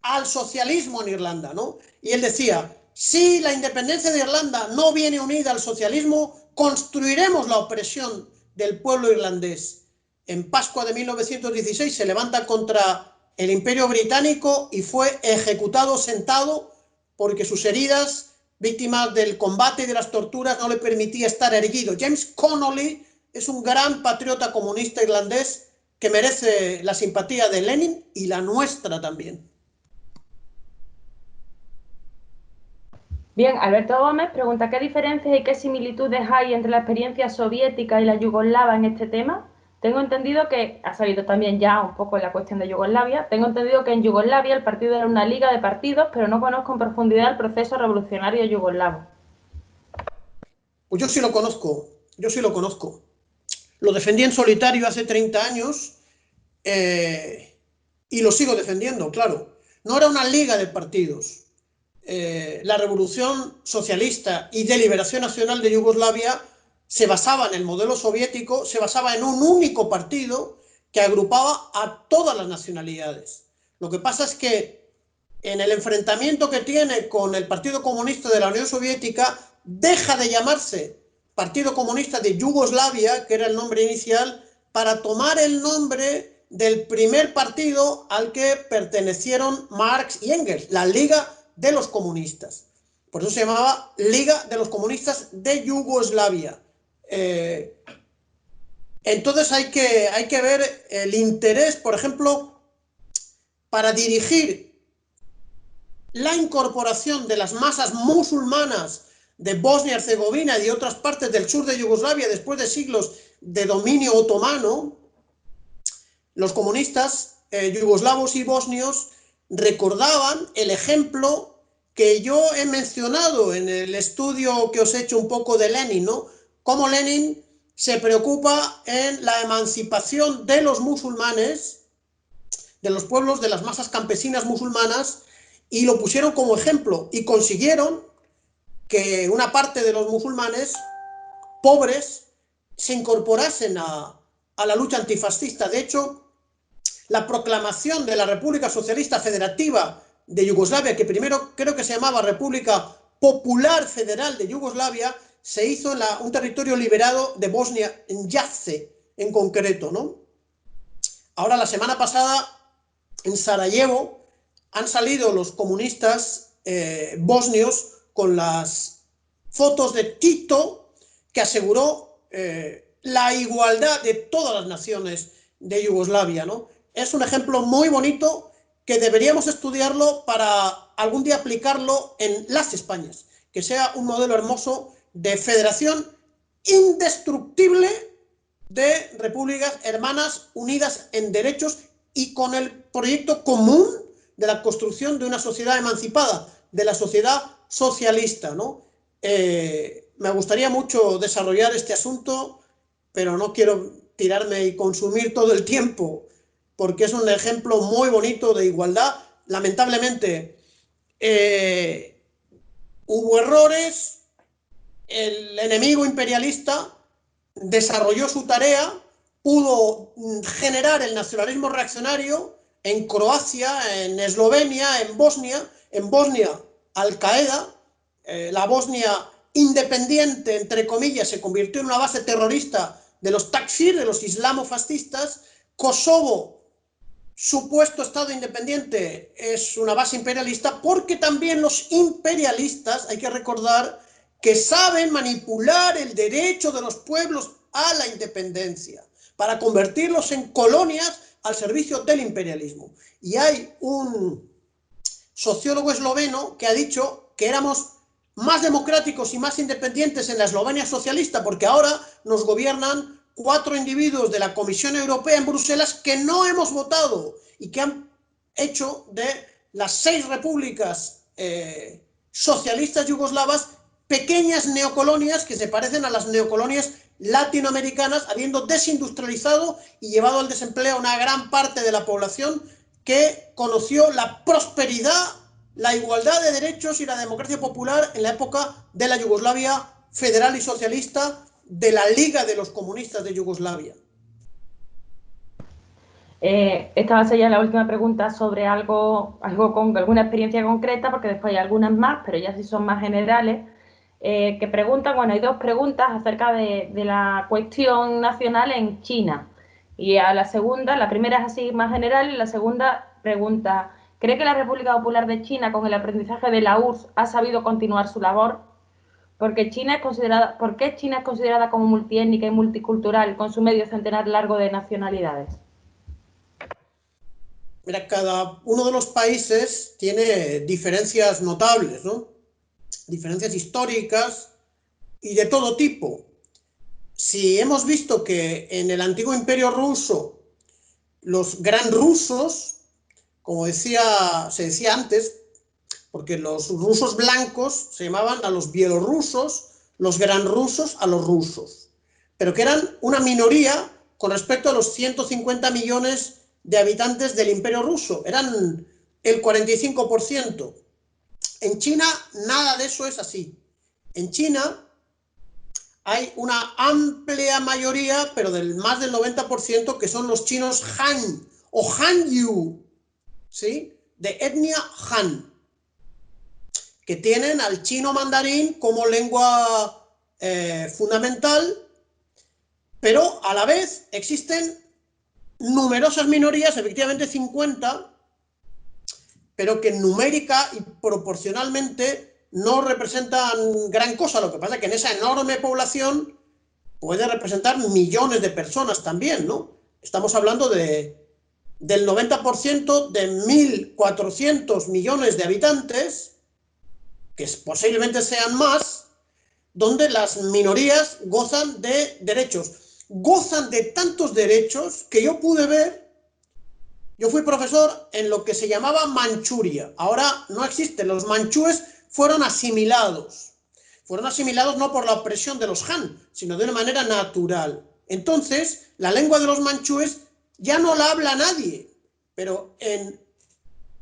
al socialismo en Irlanda, ¿no? Y él decía, si la independencia de Irlanda no viene unida al socialismo, construiremos la opresión del pueblo irlandés. En Pascua de 1916 se levanta contra el Imperio Británico y fue ejecutado sentado porque sus heridas víctimas del combate y de las torturas, no le permitía estar erguido. James Connolly es un gran patriota comunista irlandés que merece la simpatía de Lenin y la nuestra también. Bien, Alberto Gómez pregunta ¿qué diferencias y qué similitudes hay entre la experiencia soviética y la yugoslava en este tema? Tengo entendido que, ha salido también ya un poco la cuestión de Yugoslavia, tengo entendido que en Yugoslavia el partido era una liga de partidos, pero no conozco en profundidad el proceso revolucionario yugoslavo. Pues yo sí lo conozco, yo sí lo conozco. Lo defendí en solitario hace 30 años y lo sigo defendiendo, claro. No era una liga de partidos. La revolución socialista y de liberación nacional de Yugoslavia se basaba en el modelo soviético, se basaba en un único partido que agrupaba a todas las nacionalidades. Lo que pasa es que en el enfrentamiento que tiene con el Partido Comunista de la Unión Soviética, deja de llamarse Partido Comunista de Yugoslavia, que era el nombre inicial, para tomar el nombre del primer partido al que pertenecieron Marx y Engels, la Liga de los Comunistas. Por eso se llamaba Liga de los Comunistas de Yugoslavia. Entonces hay que ver el interés, por ejemplo, para dirigir la incorporación de las masas musulmanas de Bosnia y Herzegovina y de otras partes del sur de Yugoslavia después de siglos de dominio otomano. Los comunistas yugoslavos y bosnios recordaban el ejemplo que yo he mencionado en el estudio que os he hecho un poco de Lenin, ¿no? Cómo Lenin se preocupa en la emancipación de los musulmanes, de los pueblos, de las masas campesinas musulmanas, y lo pusieron como ejemplo, y consiguieron que una parte de los musulmanes pobres se incorporasen a la lucha antifascista. De hecho, la proclamación de la República Socialista Federativa de Yugoslavia, que primero creo que se llamaba República Popular Federal de Yugoslavia, se hizo en un territorio liberado de Bosnia, en Jace en concreto, ¿no? Ahora, la semana pasada, en Sarajevo, han salido los comunistas bosnios con las fotos de Tito, que aseguró la igualdad de todas las naciones de Yugoslavia, ¿no? Es un ejemplo muy bonito que deberíamos estudiarlo para algún día aplicarlo en las Españas, que sea un modelo hermoso de federación indestructible de repúblicas hermanas unidas en derechos y con el proyecto común de la construcción de una sociedad emancipada, de la sociedad socialista, ¿no? Me gustaría mucho desarrollar este asunto, pero no quiero tirarme y consumir todo el tiempo, porque es un ejemplo muy bonito de igualdad. Lamentablemente, hubo errores, el enemigo imperialista desarrolló su tarea, pudo generar el nacionalismo reaccionario en Croacia, en Eslovenia, en Bosnia. En Bosnia, Al-Qaeda, la Bosnia independiente, entre comillas, se convirtió en una base terrorista de los Takfir, de los islamofascistas. Kosovo, supuesto Estado independiente, es una base imperialista, porque también los imperialistas, hay que recordar, que saben manipular el derecho de los pueblos a la independencia para convertirlos en colonias al servicio del imperialismo. Y hay un sociólogo esloveno que ha dicho que éramos más democráticos y más independientes en la Eslovenia socialista, porque ahora nos gobiernan 4 individuos de la Comisión Europea en Bruselas que no hemos votado y que han hecho de las 6 repúblicas socialistas yugoslavas pequeñas neocolonias que se parecen a las neocolonias latinoamericanas, habiendo desindustrializado y llevado al desempleo a una gran parte de la población que conoció la prosperidad, la igualdad de derechos y la democracia popular en la época de la Yugoslavia federal y socialista, de la Liga de los Comunistas de Yugoslavia. Esta va a ser ya la última pregunta sobre algo con alguna experiencia concreta, porque después hay algunas más, pero ya sí son más generales. Que preguntan, bueno, hay 2 preguntas acerca de la cuestión nacional en China. Y a la segunda, la primera es así más general, y la segunda pregunta, ¿Cree que la República Popular de China, con el aprendizaje de la URSS, ha sabido continuar su labor? ¿Por qué China es considerada como multiétnica y multicultural, con su medio centenar largo de nacionalidades? Mira, cada uno de los países tiene diferencias notables, ¿no? Diferencias históricas y de todo tipo. Si hemos visto que en el antiguo imperio ruso, los gran rusos, como se decía antes, porque los rusos blancos se llamaban a los bielorrusos, los gran rusos a los rusos, pero que eran una minoría con respecto a los 150 millones de habitantes del imperio ruso, eran el 45%. En China nada de eso es así. En China hay una amplia mayoría, pero más del 90%, que son los chinos Han o Hanyu, ¿sí? De etnia Han, que tienen al chino mandarín como lengua fundamental, pero a la vez existen numerosas minorías, efectivamente 50, pero que numérica y proporcionalmente no representan gran cosa. Lo que pasa es que en esa enorme población puede representar millones de personas también, ¿no? Estamos hablando del 90% de 1.400 millones de habitantes, que posiblemente sean más, donde las minorías gozan de derechos. Gozan de tantos derechos que yo pude ver. Yo fui profesor en lo que se llamaba Manchuria. Ahora no existe. Los manchúes fueron asimilados. Fueron asimilados no por la opresión de los Han, sino de una manera natural. Entonces, la lengua de los manchúes ya no la habla nadie. Pero en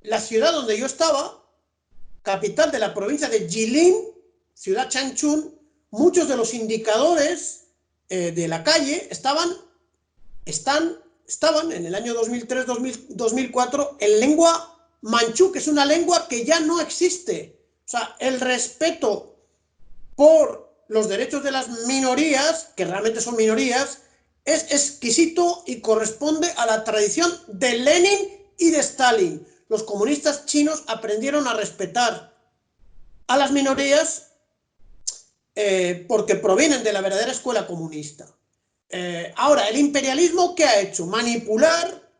la ciudad donde yo estaba, capital de la provincia de Jilin, ciudad Changchun, muchos de los indicadores de la calle estaban en el año 2003-2004 en lengua manchú, que es una lengua que ya no existe. O sea, el respeto por los derechos de las minorías, que realmente son minorías, es exquisito y corresponde a la tradición de Lenin y de Stalin. Los comunistas chinos aprendieron a respetar a las minorías porque provienen de la verdadera escuela comunista. Ahora, el imperialismo, ¿qué ha hecho? Manipular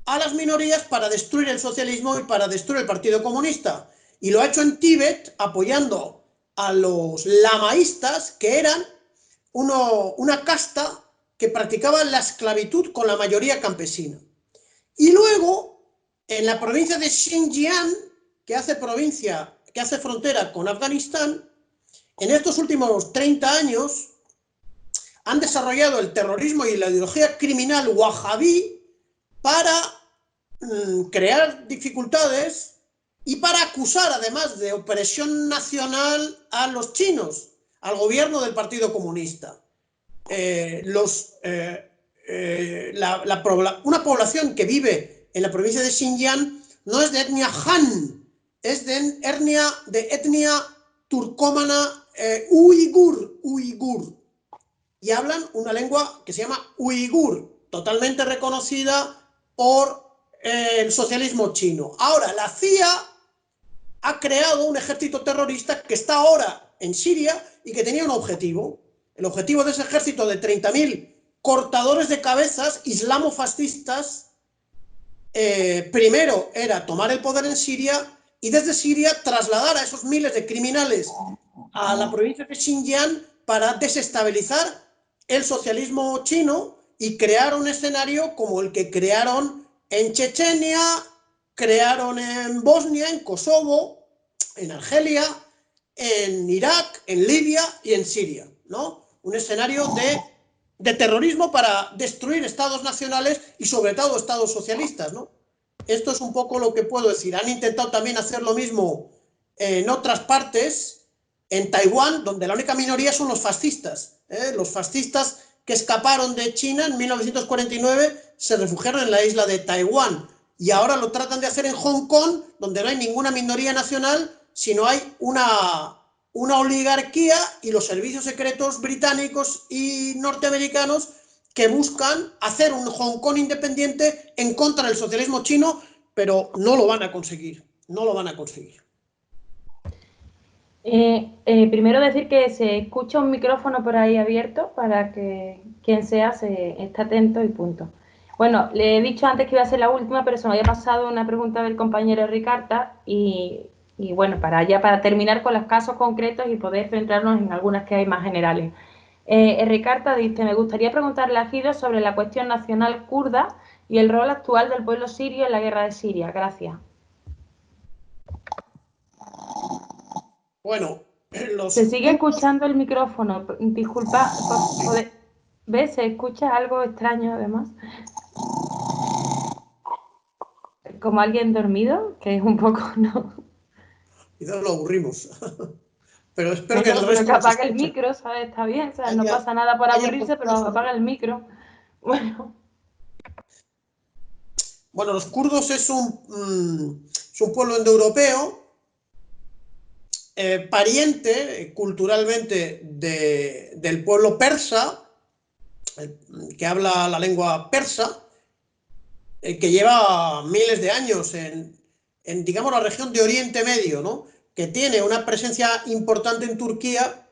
a las minorías para destruir el socialismo y para destruir el Partido Comunista. Y lo ha hecho en Tíbet apoyando a los lamaístas, que eran una casta que practicaba la esclavitud con la mayoría campesina. Y luego, en la provincia de Xinjiang, que hace frontera con Afganistán, en estos últimos 30 años han desarrollado el terrorismo y la ideología criminal wahhabí para crear dificultades y para acusar, además de opresión nacional, a los chinos, al gobierno del Partido Comunista. Una población que vive en la provincia de Xinjiang no es de etnia Han, es de etnia turcómana uigur, y hablan una lengua que se llama uigur, totalmente reconocida por el socialismo chino. Ahora, la CIA ha creado un ejército terrorista que está ahora en Siria y que tenía un objetivo. El objetivo de ese ejército de 30.000 cortadores de cabezas islamofascistas, primero era tomar el poder en Siria y desde Siria trasladar a esos miles de criminales a la provincia de Xinjiang para desestabilizar el socialismo chino y crear un escenario como el que crearon en Chechenia, crearon en Bosnia, en Kosovo, en Argelia, en Irak, en Libia y en Siria, ¿no? Un escenario de terrorismo para destruir estados nacionales y sobre todo estados socialistas, ¿no? Esto es un poco lo que puedo decir. Han intentado también hacer lo mismo en otras partes, en Taiwán, donde la única minoría son los fascistas. Los fascistas que escaparon de China en 1949 se refugiaron en la isla de Taiwán y ahora lo tratan de hacer en Hong Kong, donde no hay ninguna minoría nacional, sino hay una oligarquía y los servicios secretos británicos y norteamericanos que buscan hacer un Hong Kong independiente en contra del socialismo chino, pero no lo van a conseguir, no lo van a conseguir. Primero decir que se escucha un micrófono por ahí abierto para que quien sea se esté atento y punto. Bueno, le he dicho antes que iba a ser la última, pero se me había pasado una pregunta del compañero Ricarta y bueno, para terminar con los casos concretos y poder centrarnos en algunas que hay más generales. Ricarta dice, me gustaría preguntarle a Guido sobre la cuestión nacional kurda y el rol actual del pueblo sirio en la guerra de Siria. Gracias. Bueno, Se sigue escuchando el micrófono. Disculpa, ¿ves? Se escucha algo extraño además. Como alguien dormido, que es un poco, ¿no? quizás lo aburrimos. Pero espero que Bueno, el pero resto que nos apague el escuche. micro, ¿sabes? Está bien, o sea, no pasa nada por aburrirse, pero apaga el micro. Bueno. Bueno, los kurdos es un pueblo indoeuropeo, pariente culturalmente del pueblo persa, que habla la lengua persa, que lleva miles de años digamos, la región de Oriente Medio, ¿no? Que tiene una presencia importante en Turquía,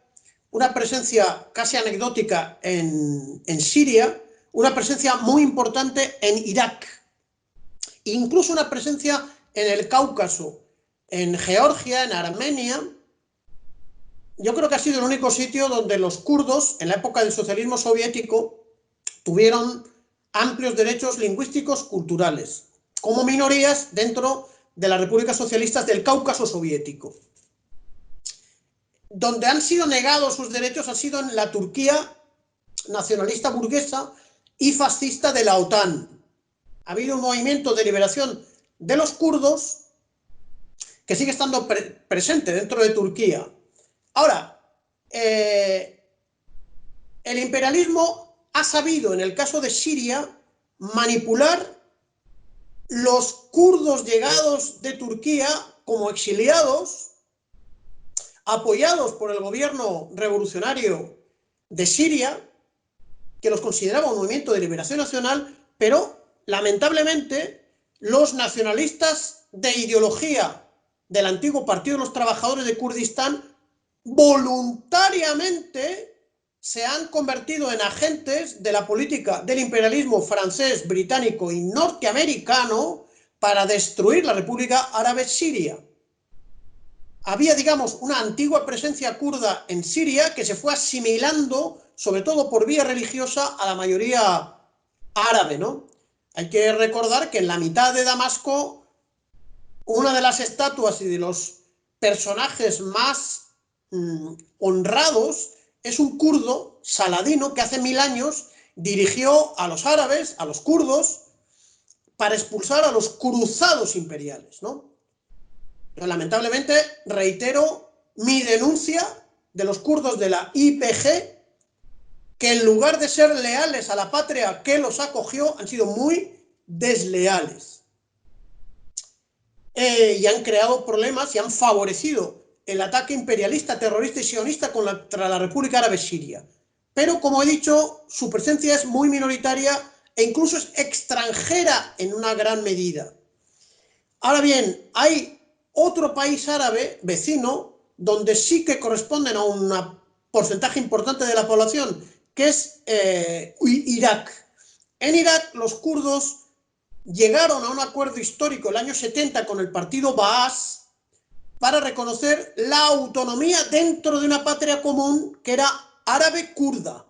una presencia casi anecdótica en Siria, una presencia muy importante en Irak, incluso una presencia en el Cáucaso, en Georgia, en Armenia. Yo creo que ha sido el único sitio donde los kurdos, en la época del socialismo soviético, tuvieron amplios derechos lingüísticos culturales, como minorías dentro de las repúblicas socialistas del Cáucaso soviético. Donde han sido negados sus derechos ha sido en la Turquía nacionalista burguesa y fascista de la OTAN. Ha habido un movimiento de liberación de los kurdos que sigue estando presente dentro de Turquía. Ahora, el imperialismo ha sabido, en el caso de Siria, manipular los kurdos llegados de Turquía como exiliados, apoyados por el gobierno revolucionario de Siria, que los consideraba un movimiento de liberación nacional, pero lamentablemente los nacionalistas de ideología del antiguo Partido de los Trabajadores de Kurdistán voluntariamente se han convertido en agentes de la política del imperialismo francés, británico y norteamericano para destruir la República Árabe Siria. Había, digamos, una antigua presencia kurda en Siria que se fue asimilando, sobre todo por vía religiosa, a la mayoría árabe, ¿no? Hay que recordar que en la mitad de Damasco, una de las estatuas y de los personajes más honrados es un kurdo, Saladino, que hace 1000 años dirigió a los árabes, a los kurdos, para expulsar a los cruzados imperiales, ¿no? Pero, lamentablemente, reitero mi denuncia de los kurdos de la YPG, que en lugar de ser leales a la patria que los acogió, han sido muy desleales. Y han creado problemas y han favorecido el ataque imperialista, terrorista y sionista contra la República Árabe Siria. Pero, como he dicho, su presencia es muy minoritaria e incluso es extranjera en una gran medida. Ahora bien, hay otro país árabe vecino donde sí que corresponden a un porcentaje importante de la población, que es Irak. En Irak los kurdos llegaron a un acuerdo histórico el año 70 con el partido Baas para reconocer la autonomía dentro de una patria común que era árabe-kurda.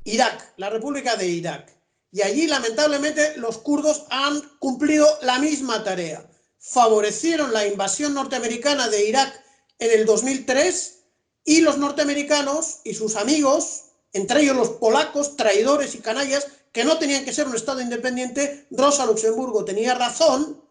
Irak, la República de Irak. Y allí, lamentablemente, los kurdos han cumplido la misma tarea. Favorecieron la invasión norteamericana de Irak en el 2003 y los norteamericanos y sus amigos, entre ellos los polacos, traidores y canallas, que no tenían que ser un Estado independiente, Rosa Luxemburgo tenía razón,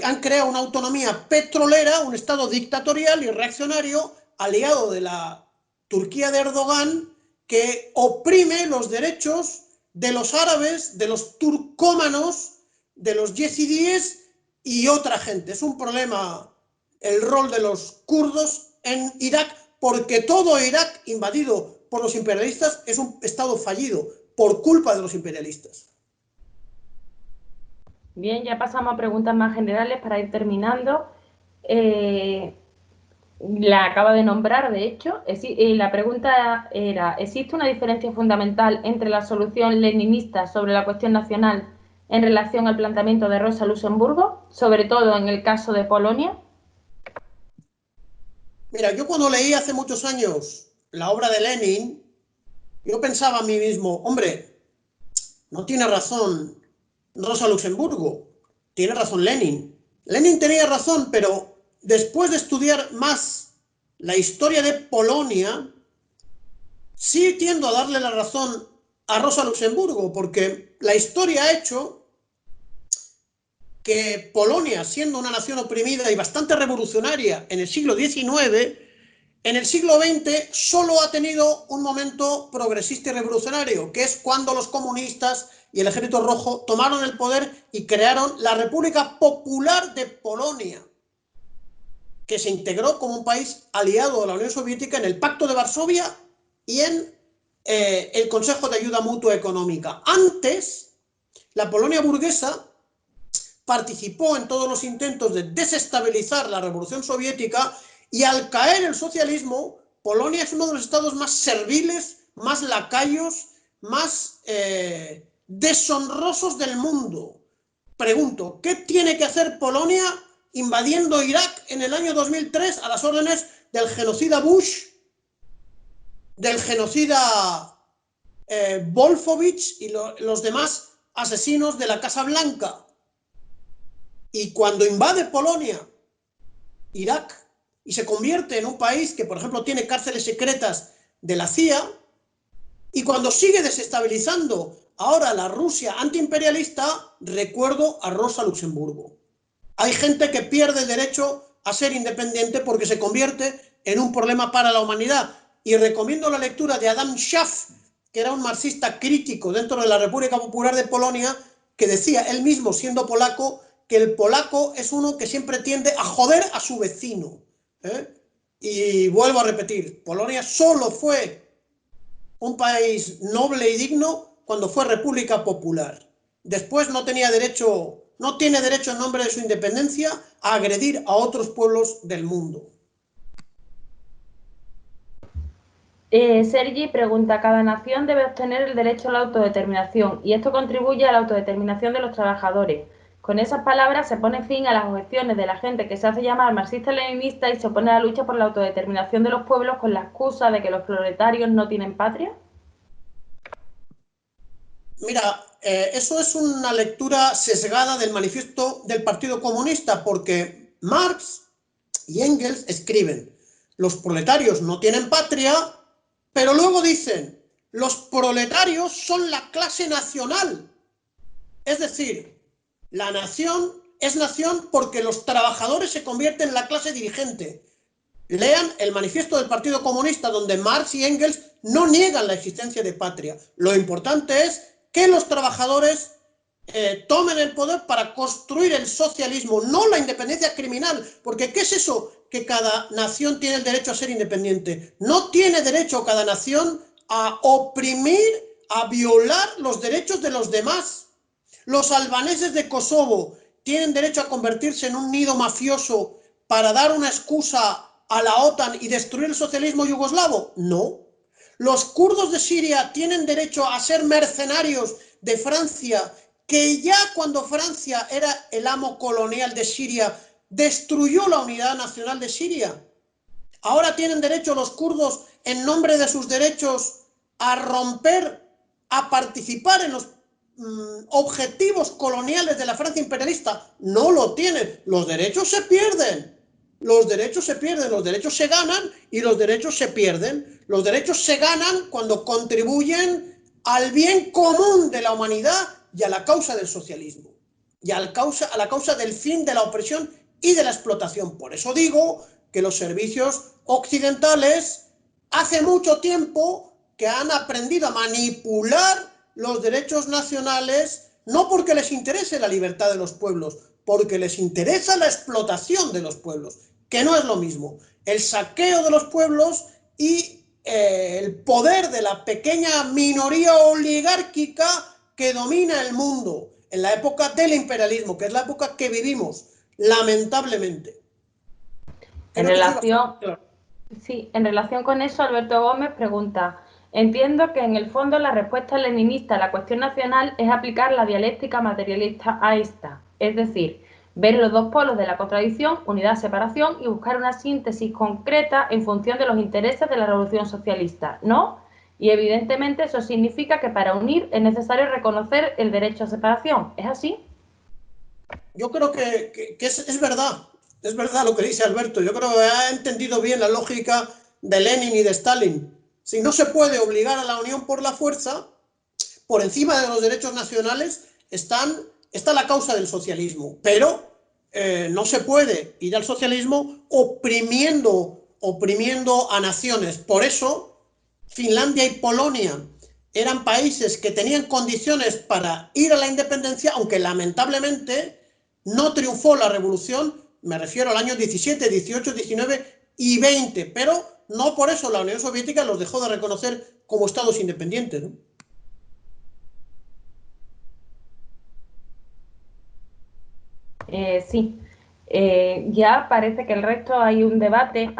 han creado una autonomía petrolera, un Estado dictatorial y reaccionario, aliado de la Turquía de Erdogan, que oprime los derechos de los árabes, de los turcómanos, de los yezidíes y otra gente. Es un problema el rol de los kurdos en Irak, porque todo Irak invadido por los imperialistas es un estado fallido por culpa de los imperialistas. Bien, ya pasamos a preguntas más generales para ir terminando. La acaba de nombrar, de hecho, y la pregunta era, ¿existe una diferencia fundamental entre la solución leninista sobre la cuestión nacional en relación al planteamiento de Rosa Luxemburgo, sobre todo en el caso de Polonia? Mira, yo cuando leí hace muchos años la obra de Lenin, yo pensaba a mí mismo, hombre, no tiene razón Rosa Luxemburgo, tiene razón Lenin. Lenin tenía razón, pero después de estudiar más la historia de Polonia, sí tiendo a darle la razón a Rosa Luxemburgo, porque la historia ha hecho que Polonia, siendo una nación oprimida y bastante revolucionaria en el siglo XIX, en el siglo XX solo ha tenido un momento progresista y revolucionario, que es cuando los comunistas y el Ejército Rojo tomaron el poder y crearon la República Popular de Polonia, que se integró como un país aliado a la Unión Soviética en el Pacto de Varsovia y en el Consejo de Ayuda Mutua Económica. Antes, la Polonia burguesa participó en todos los intentos de desestabilizar la Revolución Soviética y al caer el socialismo, Polonia es uno de los estados más serviles, más lacayos, más deshonrosos del mundo. Pregunto, ¿qué tiene que hacer Polonia invadiendo Irak en el año 2003 a las órdenes del genocida Bush, del genocida Wolfowitz y los demás asesinos de la Casa Blanca? Y cuando invade Polonia, Irak, y se convierte en un país que, por ejemplo, tiene cárceles secretas de la CIA, y cuando sigue desestabilizando ahora la Rusia antiimperialista, recuerdo a Rosa Luxemburgo. Hay gente que pierde el derecho a ser independiente porque se convierte en un problema para la humanidad. Y recomiendo la lectura de Adam Schaff, que era un marxista crítico dentro de la República Popular de Polonia, que decía, él mismo siendo polaco, que el polaco es uno que siempre tiende a joder a su vecino. Y vuelvo a repetir, Polonia solo fue un país noble y digno cuando fue República Popular. Después no tiene derecho en nombre de su independencia a agredir a otros pueblos del mundo. Sergi pregunta, cada nación debe obtener el derecho a la autodeterminación y esto contribuye a la autodeterminación de los trabajadores. Con esas palabras se pone fin a las objeciones de la gente que se hace llamar marxista-leninista y se opone a la lucha por la autodeterminación de los pueblos con la excusa de que los proletarios no tienen patria. Mira, eso es una lectura sesgada del manifiesto del Partido Comunista, porque Marx y Engels escriben, los proletarios no tienen patria, pero luego dicen, los proletarios son la clase nacional. Es decir, la nación es nación porque los trabajadores se convierten en la clase dirigente. Lean el manifiesto del Partido Comunista, donde Marx y Engels no niegan la existencia de patria. Lo importante es que los trabajadores tomen el poder para construir el socialismo, no la independencia criminal, porque ¿qué es eso? Que cada nación tiene el derecho a ser independiente. No tiene derecho cada nación a oprimir, a violar los derechos de los demás. Los albaneses de Kosovo tienen derecho a convertirse en un nido mafioso para dar una excusa a la OTAN y destruir el socialismo yugoslavo. No. Los kurdos de Siria tienen derecho a ser mercenarios de Francia, que ya cuando Francia era el amo colonial de Siria, destruyó la unidad nacional de Siria. Ahora tienen derecho los kurdos, en nombre de sus derechos, a romper, a participar en los objetivos coloniales de la Francia imperialista. No lo tienen. Los derechos se pierden. Los derechos se pierden, los derechos se ganan y los derechos se pierden. Los derechos se ganan cuando contribuyen al bien común de la humanidad y a la causa del socialismo, y a la causa del fin de la opresión y de la explotación. Por eso digo que los servicios occidentales hace mucho tiempo que han aprendido a manipular los derechos nacionales, no porque les interese la libertad de los pueblos, porque les interesa la explotación de los pueblos, que no es lo mismo. El saqueo de los pueblos y el poder de la pequeña minoría oligárquica que domina el mundo. en la época del imperialismo, que es la época que vivimos, lamentablemente. En relación, sí, en relación con eso, Alberto Gómez pregunta: entiendo que en el fondo la respuesta leninista a la cuestión nacional es aplicar la dialéctica materialista a esta, es decir, ver los dos polos de la contradicción, unidad, separación, y buscar una síntesis concreta en función de los intereses de la revolución socialista, ¿no? Y evidentemente eso significa que para unir es necesario reconocer el derecho a separación. ¿Es así? Yo creo que es verdad. Es verdad lo que dice Alberto. Yo creo que ha entendido bien la lógica de Lenin y de Stalin. Si no se puede obligar a la unión por la fuerza, por encima de los derechos nacionales está la causa del socialismo. Pero no se puede ir al socialismo oprimiendo a naciones. Por eso, Finlandia y Polonia eran países que tenían condiciones para ir a la independencia, aunque lamentablemente no triunfó la revolución, me refiero al año 17, 18, 19 y 20, pero no por eso la Unión Soviética los dejó de reconocer como estados independientes, ¿no? Sí, ya parece que el resto hay un debate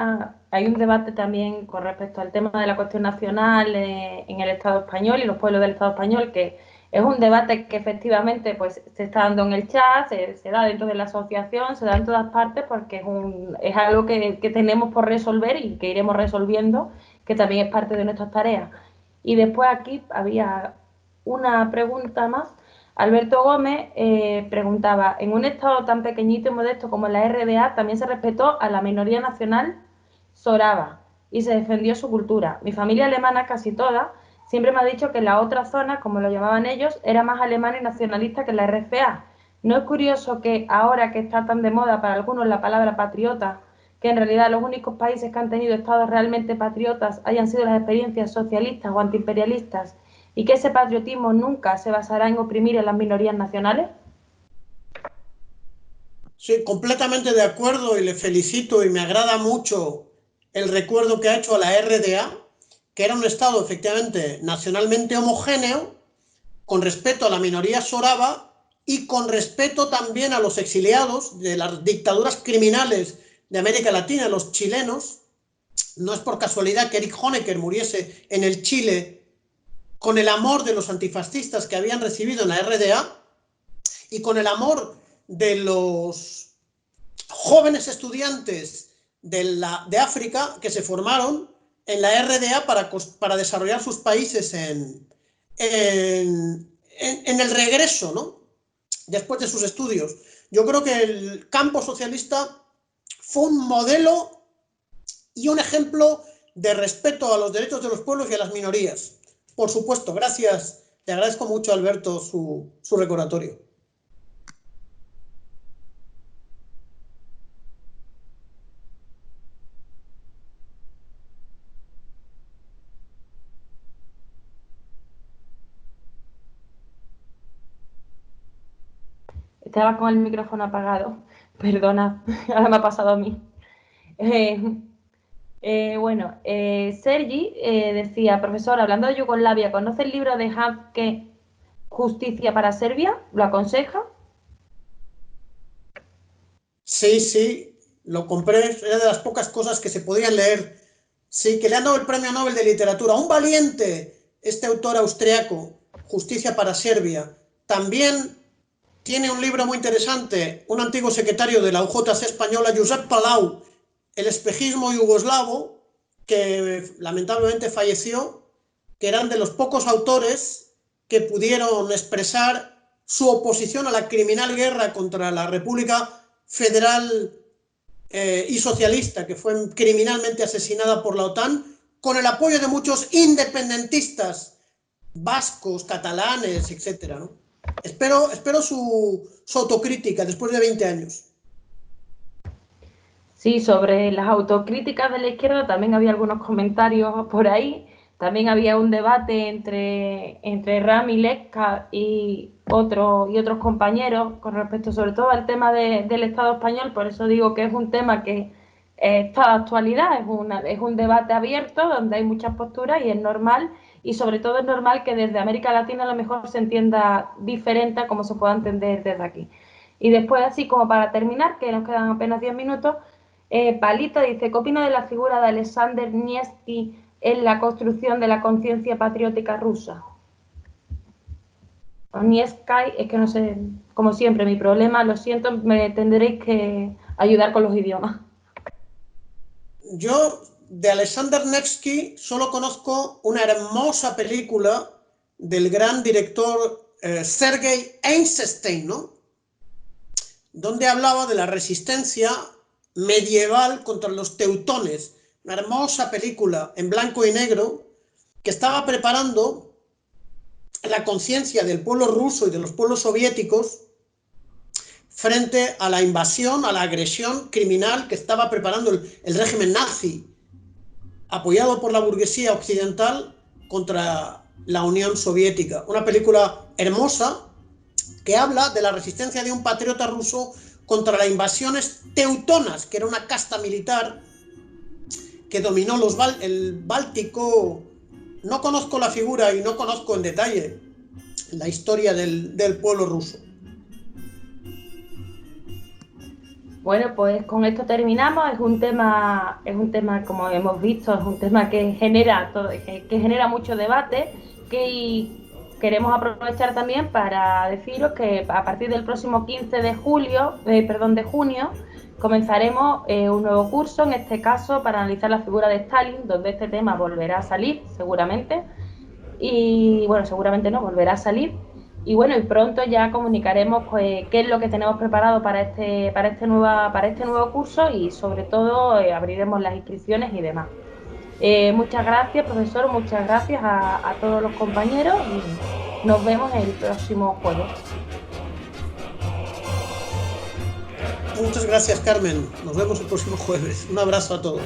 también con respecto al tema de la cuestión nacional en el Estado español y los pueblos del Estado español, que es un debate que efectivamente pues se está dando en el chat, se da dentro de la asociación, se da en todas partes, porque es algo que tenemos por resolver y que iremos resolviendo, que también es parte de nuestras tareas. Y después aquí había una pregunta más. Alberto Gómez preguntaba: en un estado tan pequeñito y modesto como la RDA también se respetó a la minoría nacional soraba y se defendió su cultura. Mi familia alemana, casi toda, siempre me ha dicho que la otra zona, como lo llamaban ellos, era más alemana y nacionalista que la RFA. ¿No es curioso que ahora que está tan de moda para algunos la palabra patriota, que en realidad los únicos países que han tenido estados realmente patriotas hayan sido las experiencias socialistas o antiimperialistas, y que ese patriotismo nunca se basará en oprimir a las minorías nacionales? Sí, completamente de acuerdo, y le felicito y me agrada mucho el recuerdo que ha hecho a la RDA, que era un estado efectivamente nacionalmente homogéneo, con respeto a la minoría soraba y con respeto también a los exiliados de las dictaduras criminales de América Latina, los chilenos. No es por casualidad que Erich Honecker muriese en el Chile con el amor de los antifascistas que habían recibido en la RDA y con el amor de los jóvenes estudiantes de África que se formaron en la RDA para desarrollar sus países en el regreso, ¿no? Después de sus estudios. Yo creo que el campo socialista fue un modelo y un ejemplo de respeto a los derechos de los pueblos y a las minorías. Por supuesto, gracias. Le agradezco mucho a Alberto su recordatorio. Estaba con el micrófono apagado. Perdona, ahora me ha pasado a mí. Sergi decía: profesor, hablando de Yugoslavia, ¿conoce el libro de Hanke, Justicia para Serbia? ¿Lo aconseja? Sí, sí, lo compré, era de las pocas cosas que se podían leer. Sí, que le han dado el premio Nobel de Literatura. Un valiente, este autor austriaco, Justicia para Serbia. También tiene un libro muy interesante, un antiguo secretario de la UJC española, Josep Palau, El espejismo yugoslavo, que lamentablemente falleció, que eran de los pocos autores que pudieron expresar su oposición a la criminal guerra contra la República Federal y socialista, que fue criminalmente asesinada por la OTAN, con el apoyo de muchos independentistas vascos, catalanes, etcétera, ¿no? Espero su autocrítica después de 20 años. Sí, sobre las autocríticas de la izquierda también había algunos comentarios por ahí. También había un debate entre Rami Lezca y otros compañeros con respecto sobre todo al tema del Estado español. Por eso digo que es un tema que está de actualidad, es un debate abierto donde hay muchas posturas y es normal. y sobre todo es normal que desde América Latina a lo mejor se entienda diferente a como se pueda entender desde aquí. Y después, así como para terminar, que nos quedan apenas 10 minutos, Palita dice, ¿qué opina de la figura de Alexander Nevsky en la construcción de la conciencia patriótica rusa? Nevsky, es que no sé, como siempre, mi problema, lo siento, me tendréis que ayudar con los idiomas. Yo de Alexander Nevsky solo conozco una hermosa película del gran director Sergei Eisenstein, ¿no? Donde hablaba de la resistencia medieval contra los teutones. Una hermosa película en blanco y negro que estaba preparando la conciencia del pueblo ruso y de los pueblos soviéticos frente a la invasión, a la agresión criminal que estaba preparando el régimen nazi, apoyado por la burguesía occidental contra la Unión Soviética. Una película hermosa que habla de la resistencia de un patriota ruso contra las invasiones teutonas, que era una casta militar que dominó el Báltico. No conozco la figura y no conozco en detalle la historia del pueblo ruso. Bueno, pues con esto terminamos. Es un tema, como hemos visto, es un tema que genera mucho debate, que queremos aprovechar también para deciros que a partir del próximo 15 de junio, comenzaremos un nuevo curso, en este caso para analizar la figura de Stalin, donde este tema volverá a salir seguramente, y bueno, seguramente no, volverá a salir. Y bueno, y pronto ya comunicaremos pues qué es lo que tenemos preparado para este nuevo curso, y sobre todo abriremos las inscripciones y demás. Muchas gracias, profesor, muchas gracias a todos los compañeros, y nos vemos el próximo jueves. Muchas gracias, Carmen. Nos vemos el próximo jueves. Un abrazo a todos.